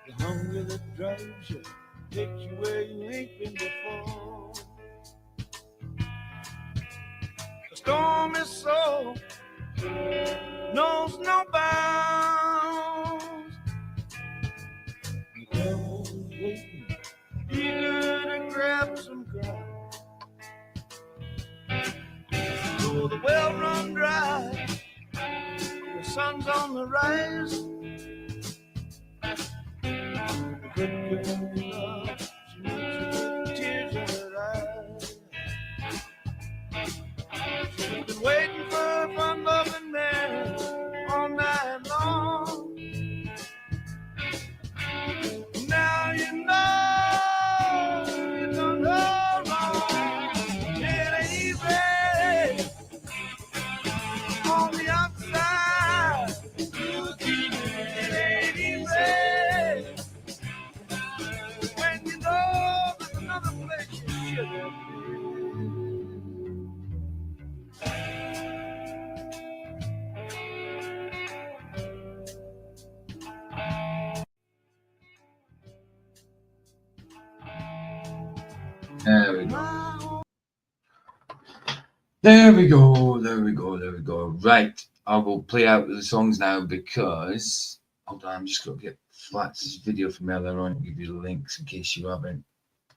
The hunger that drives you takes you where you ain't been before. The storm is so knows no bounds. The devil's waiting, eager to grab some ground. So the well run dry, the sun's on the rise. The good girl you love, she meets you with tears in her eyes. She's been waiting for a fun-loving man all night long. Now you know you done her wrong. It ain't easy on the outside. It ain't easy There we go. There we go. There we go. Right. I will play out the songs now because hold on, I'm just going to get Flat's video from earlier on and give you the links in case you haven't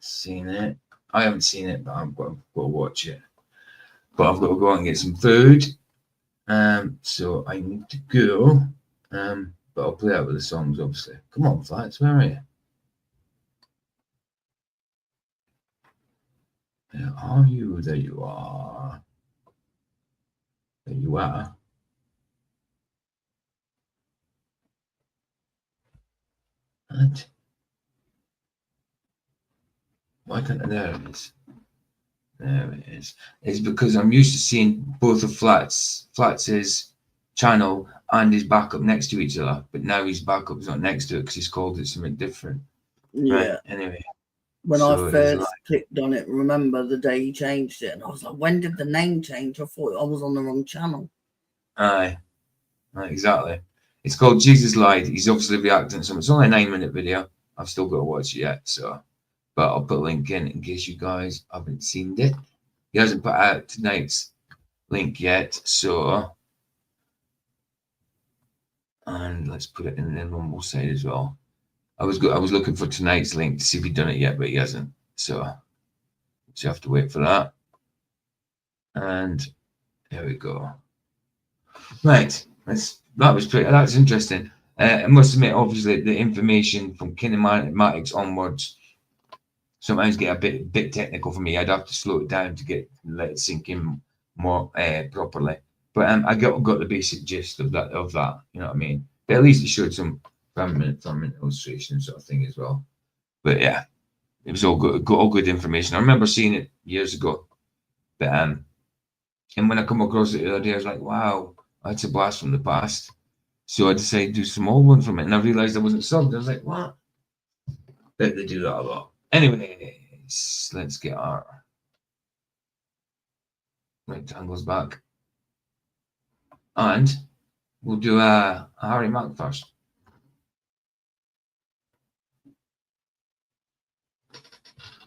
seen it. I haven't seen it, but I've got to watch it. But I've got to go out and get some food. So I need to go. But I'll play out with the songs, obviously. Come on, Flats, where are you? Where are you? There you are. There you are. What? Why can't I? There it is. There it is. It's because I'm used to seeing both of Flats's channel and his backup next to each other, but now his backup's not next to it because he's called it something different. Yeah. Right, anyway. When I first clicked on it, remember the day he changed it, and I was like, when did the name change? I thought I was on the wrong channel. Aye. Right, exactly. It's called Jesus Lied. He's obviously reacting to something. It's only a 9-minute video. I've still got to watch it yet, so but I'll put a link in case you guys haven't seen it. He hasn't put out tonight's link yet, so and let's put it in the normal side as well. I was looking for tonight's link to see if he'd done it yet, but he hasn't. So you have to wait for that. And there we go. Right, that's interesting. I must admit, obviously, the information from kinematics onwards sometimes get a bit technical for me. I'd have to slow it down to let it sink in more properly. But I got the basic gist of that. You know what I mean? But at least it showed some Firmament illustration sort of thing as well. But yeah, it was all good information. I remember seeing it years ago. But and when I come across it the other day, I was like, wow, that's a blast from the past. So I decided to do some old one from it, and I realized I wasn't subbed. I was like, what? Bet they do that a lot. Anyways, let's get our rectangles back. And we'll do a Harry Mack first.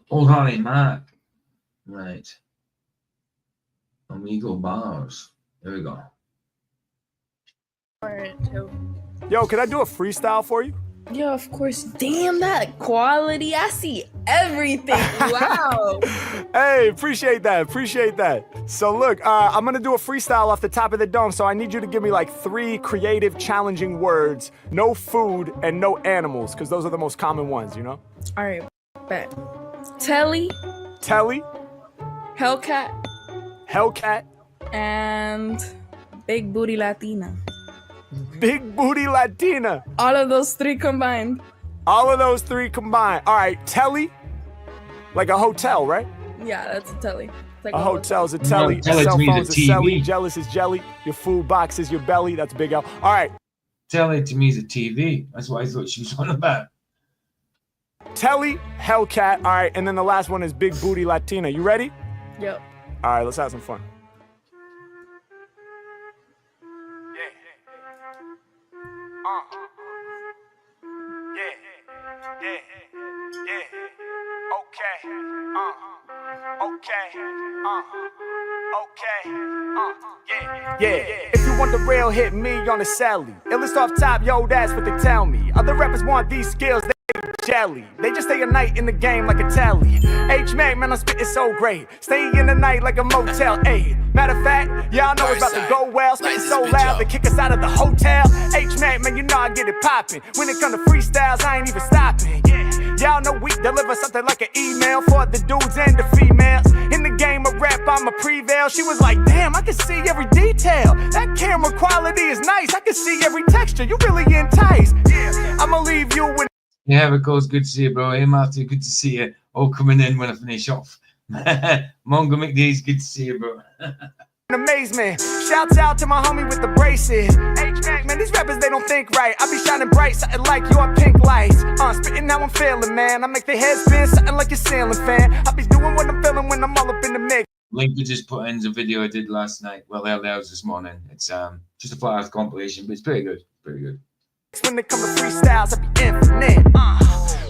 Old Harry Mack. Right. Amigo bars. There we go. Yo, can I do a freestyle for you? Yeah, of course. Damn, that quality. I see everything. Wow. Hey, appreciate that. So look, I'm gonna do a freestyle off the top of the dome, so I need you to give me like 3 creative, challenging words. No food and no animals, because those are the most common ones, you know? All right, bet. Telly, Hellcat, and Big Booty Latina. Big Booty Latina. All of those 3 combined. All right, telly, like a hotel, right? Yeah, that's a telly. It's like a hotel's a telly. No, Cell phone's a celly. TV. Jealous is jelly. Your food box is your belly. That's Big L. All right. Telly to me is a TV. That's what I thought she was on about. Telly, Hellcat. All right, and then the last one is Big Booty Latina. You ready? Yep. All right, let's have some fun. Yeah. If you want the real, hit me on the celly. Illest off top, yo, that's what they tell me. Other rappers want these skills, they jelly. They just stay a night in the game like a tally. H-Mac, man, I'm spitting so great. Stay in the night like a Motel 8. Matter of fact, y'all know it's about to go well. Spitting so loud, they kick us out of the hotel. H-Mac, man, you know I get it popping. When it comes to freestyles, I ain't even stopping. Y'all know we deliver something like an email for the dudes and the females. In the game of rap, I'm a prevail. She was like, damn, I can see every detail. That camera quality is nice. I can see every texture. You really entice. Yeah, I'ma leave you with. Yeah, Rico's good to see you, bro. Hey, Matthew, good to see you. All coming in when I finish off. Mongo McDee's good to see you, bro. Amazement. Shouts out to my homie with the braces. H-Mac, man, these rappers, they don't think right. I be shining bright, something like your pink lights. Spitting how I'm feeling, man. I make their heads spin, something like a ceiling fan. I be doing what I'm feeling when I'm all up in the mix. Link to just put in the video I did last night. Well, early hours this morning. It's just a Flat compilation, but it's pretty good. Pretty good. When they come to freestyles, I be infinite.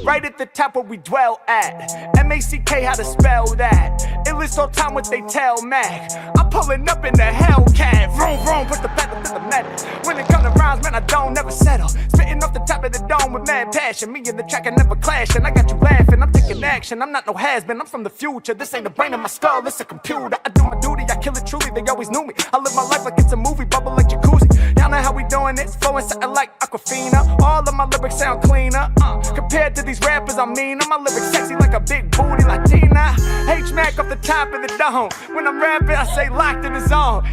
right at the top where we dwell at. M-A-C-K, how to spell that. Illest all time what they tell Mac. I'm pulling up in the Hellcat. Vroom, vroom, push the pedal to the metal. When it comes to rhymes, man, I don't never settle. Spitting off the top of the dome with mad passion. Me and the track, I never clash. And I got you laughing, I'm taking action. I'm not no has-been, I'm from the future. This ain't the brain of my skull, it's a computer. I do my duty, I kill it truly, they always knew me. I live my life like it's a movie, bubble like jacuzzi. Y'all know how we doing it, flowing something like Aquafina. All of my lyrics sound cleaner. Compared to these rappers, I mean, my lyrics sexy like a big booty Latina. H-Mac off the top of the dome. When I'm rapping, I say locked in the zone.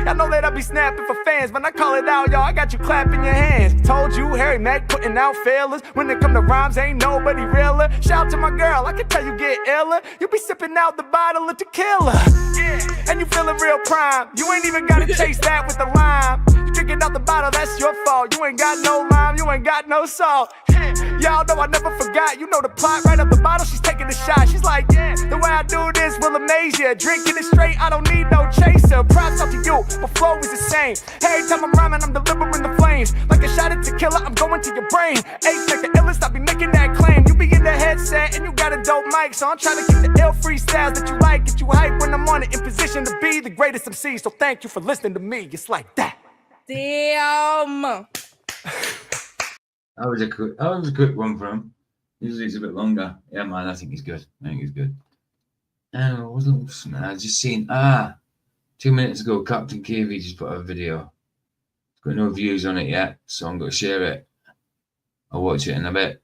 Y'all know that I be snapping for fans. When I call it out, y'all, I got you clapping your hands. Told you, Harry Mack putting out failures. When it come to rhymes, ain't nobody realer. Shout out to my girl, I can tell you get iller. You be sipping out the bottle of tequila. Yeah, and you feeling real prime. You ain't even gotta chase that with the lime. You drinking out the bottle, that's your fault. You ain't got no lime, you ain't got no salt. Y'all know I never forgot. You know the plot, right up the bottle, she's taking a shot. She's like, yeah, the way I do this will amaze ya. Drinking it straight, I don't need no chaser. Props out to you, but flow is the same. Every time I'm rhyming, I'm delivering the flames. Like a shot of tequila, I'm going to your brain. H-Mac the illest, I be making that claim. You be in the headset and you got a dope mic. So I'm trying to keep the ill freestyles that you like. Get you hype when I'm on it, in position to be the greatest MC. So thank you for listening to me, it's like that. Damn. That was a quick one for him. Usually it's a bit longer. Yeah, man, I think he's good. And I just seen 2 minutes ago, Captain KV just put a video. Got no views on it yet, so I'm gonna share it. I'll watch it in a bit.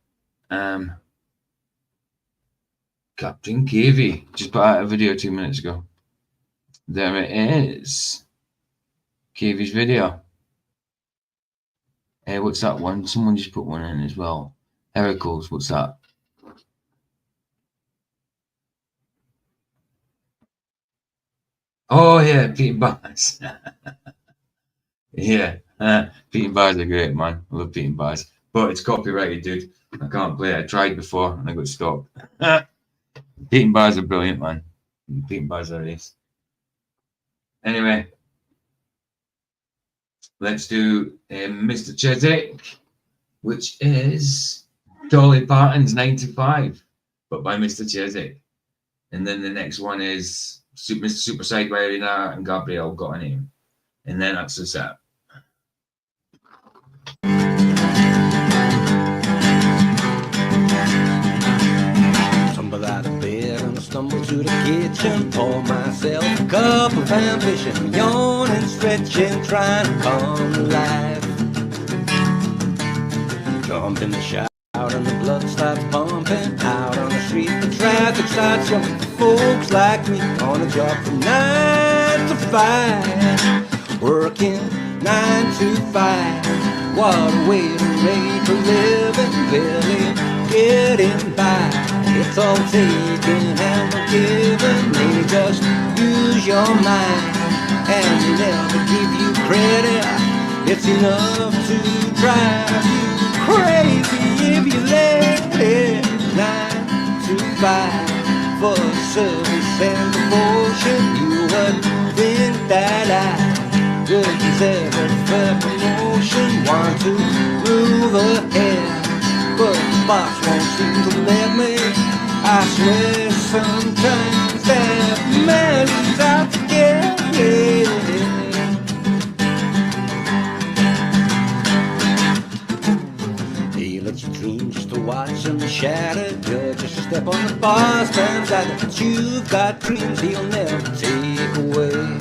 Captain KV just put out a video 2 minutes ago. There it is. KV's video. Hey, what's that one? Someone just put one in as well. Heracles, what's that? Oh yeah, Pete Bars. Yeah, Pete Bars are great, man. I love Pete Bars, but it's copyrighted, dude. I can't play it. I tried before and I got stopped. Pete Bars are brilliant, man. Pete Bars are ace. Anyway, let's do Mr. Cheswick, which is Dolly Parton's 95, but by Mr. Cheswick. And then the next one is Mr. Superside by Arena and Gabrielle Got a Name. And then that's the set. Tumble out of bed and stumble to the kitchen. Pour myself a cup of ambition. Yawning, stretching, trying to come to life. Jump in the shower and the blood starts pumping. Out on the street, the traffic starts jumping. Folks like me on a job from 9 to 5. Working 9 to 5. What a way to make a living, really getting by. It's all taken and no given. They just use your mind and they never give you credit. It's enough to drive you crazy if you let it. 9 to 5 for service and devotion. You would think that I would deserve a fair promotion. Want to move ahead, but the boss won't seem to let me. I swear sometimes that man is out to get me. He lets you dream just to watch them shattered. You're just a step on the boss man's ladder, but you've got dreams he'll never take away.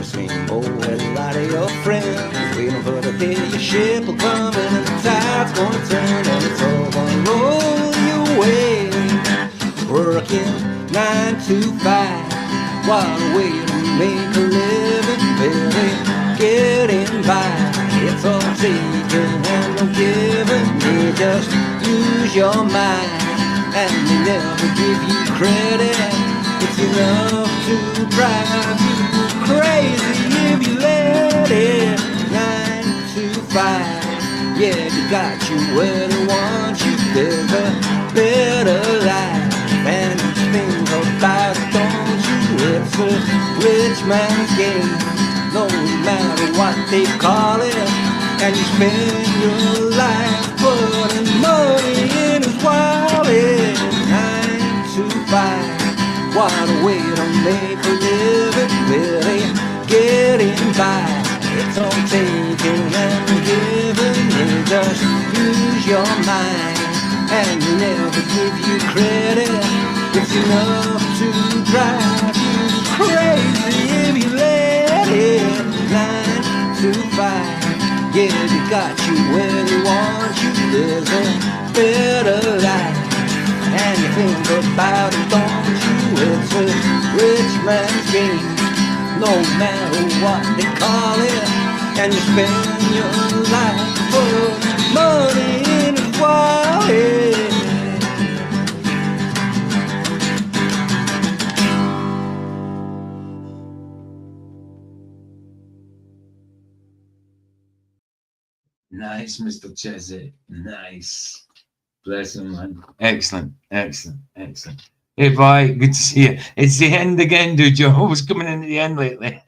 Same boat with a lot of your friends, waiting for the day your ship will come in and the tide's gonna turn and it's all gonna roll your way. Working 9 to 5, what a way to make a living, baby, getting by. It's all taken and no given. They just use your mind and they never give you credit. It's enough to drive you crazy if you let it. 9 to 5, yeah, they got you where they want you. There's a better life, and you think about it, don't you? It's a rich man's game, no matter what they call it. And you spend your life putting use your mind, and he'll never give you credit. It's enough to drive you crazy if you let it. 9 to 5, yeah, they got you where they want you. There's a better life, and you think about it, don't you? It's a rich man's game, no matter what they call it. And you spend your life for money in a wallet. Nice, Mr. Chesney. Nice. Bless him, man. Excellent, excellent, excellent. Hey, bye. Good to see you. It's the end again, dude. You're always coming in at the end lately.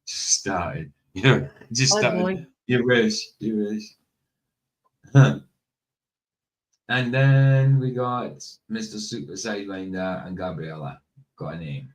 Just started. You just Bye, started. boy. You wish. You wish. And then we got Mr. Super Sidewinder and Gabriella. Got a name.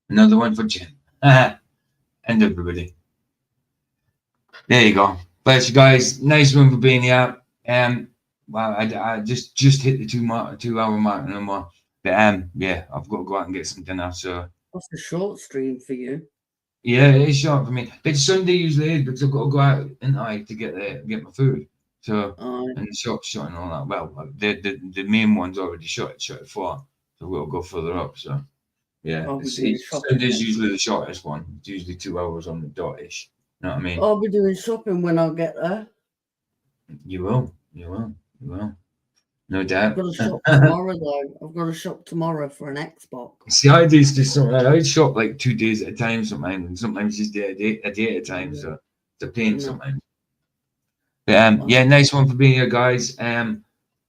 Another one for Jim. And everybody. There you go. Bless you guys. Nice one for being here. Well, I just hit the 2 hour mark no more. But yeah, I've got to go out and get some dinner. So That's a short stream for you. yeah, it is short for me. But Sunday usually is because I've got to go out and to get my food. So and the shop's shut and all that. Well, the main one's already shut at 4, so we'll go further up. So yeah, I'll be doing shopping Sunday's then. usually the shortest one. It's usually 2 hours on the dot-ish. You know what I mean? I'll be doing shopping when I get there. You will. No doubt. I've got to shop tomorrow though. I've got to shop tomorrow for an Xbox. See, I do just something. I shop like 2 days at a time sometimes, and sometimes just a day at a time. So it's a pain sometimes. But yeah, nice one for being here, guys.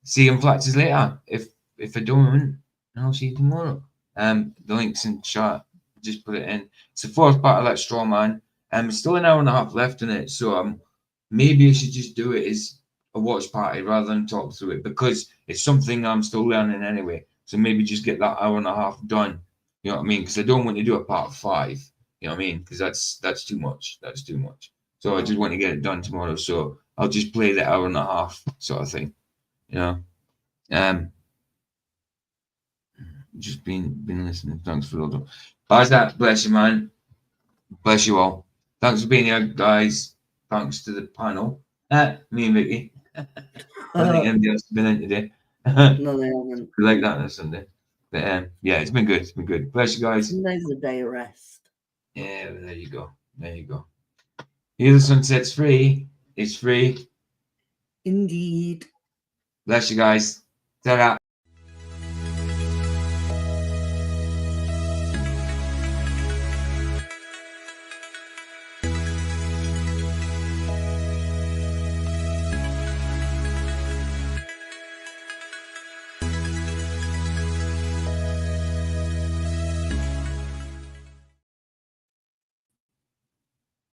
See you in Flatches later. If I don't, I'll see you tomorrow. The link's in the chat. Just put it in. It's the fourth part of that straw man. It's still an hour and a half left in it, so maybe I should just do it as a watch party rather than talk through it, because it's something I'm still learning anyway. So maybe just get that hour and a half done. You know what I mean? Because I don't want to do a part 5. You know what I mean? Because that's too much. That's too much. So I just want to get it done tomorrow. So I'll just play the hour and a half sort of thing. You know. Just been listening. Thanks for all. How's that? Bless you, man. Bless you all. Thanks for being here, guys. Thanks to the panel. Me and Vicky. I think anybody else has been in today. No, they haven't. We like that on a Sunday. But yeah, it's been good. It's been good. Bless you guys. Sunday's a day of rest. Yeah, there you go. There you go. Here the sunset's free. It's free. Indeed. Bless you guys. Ta-da.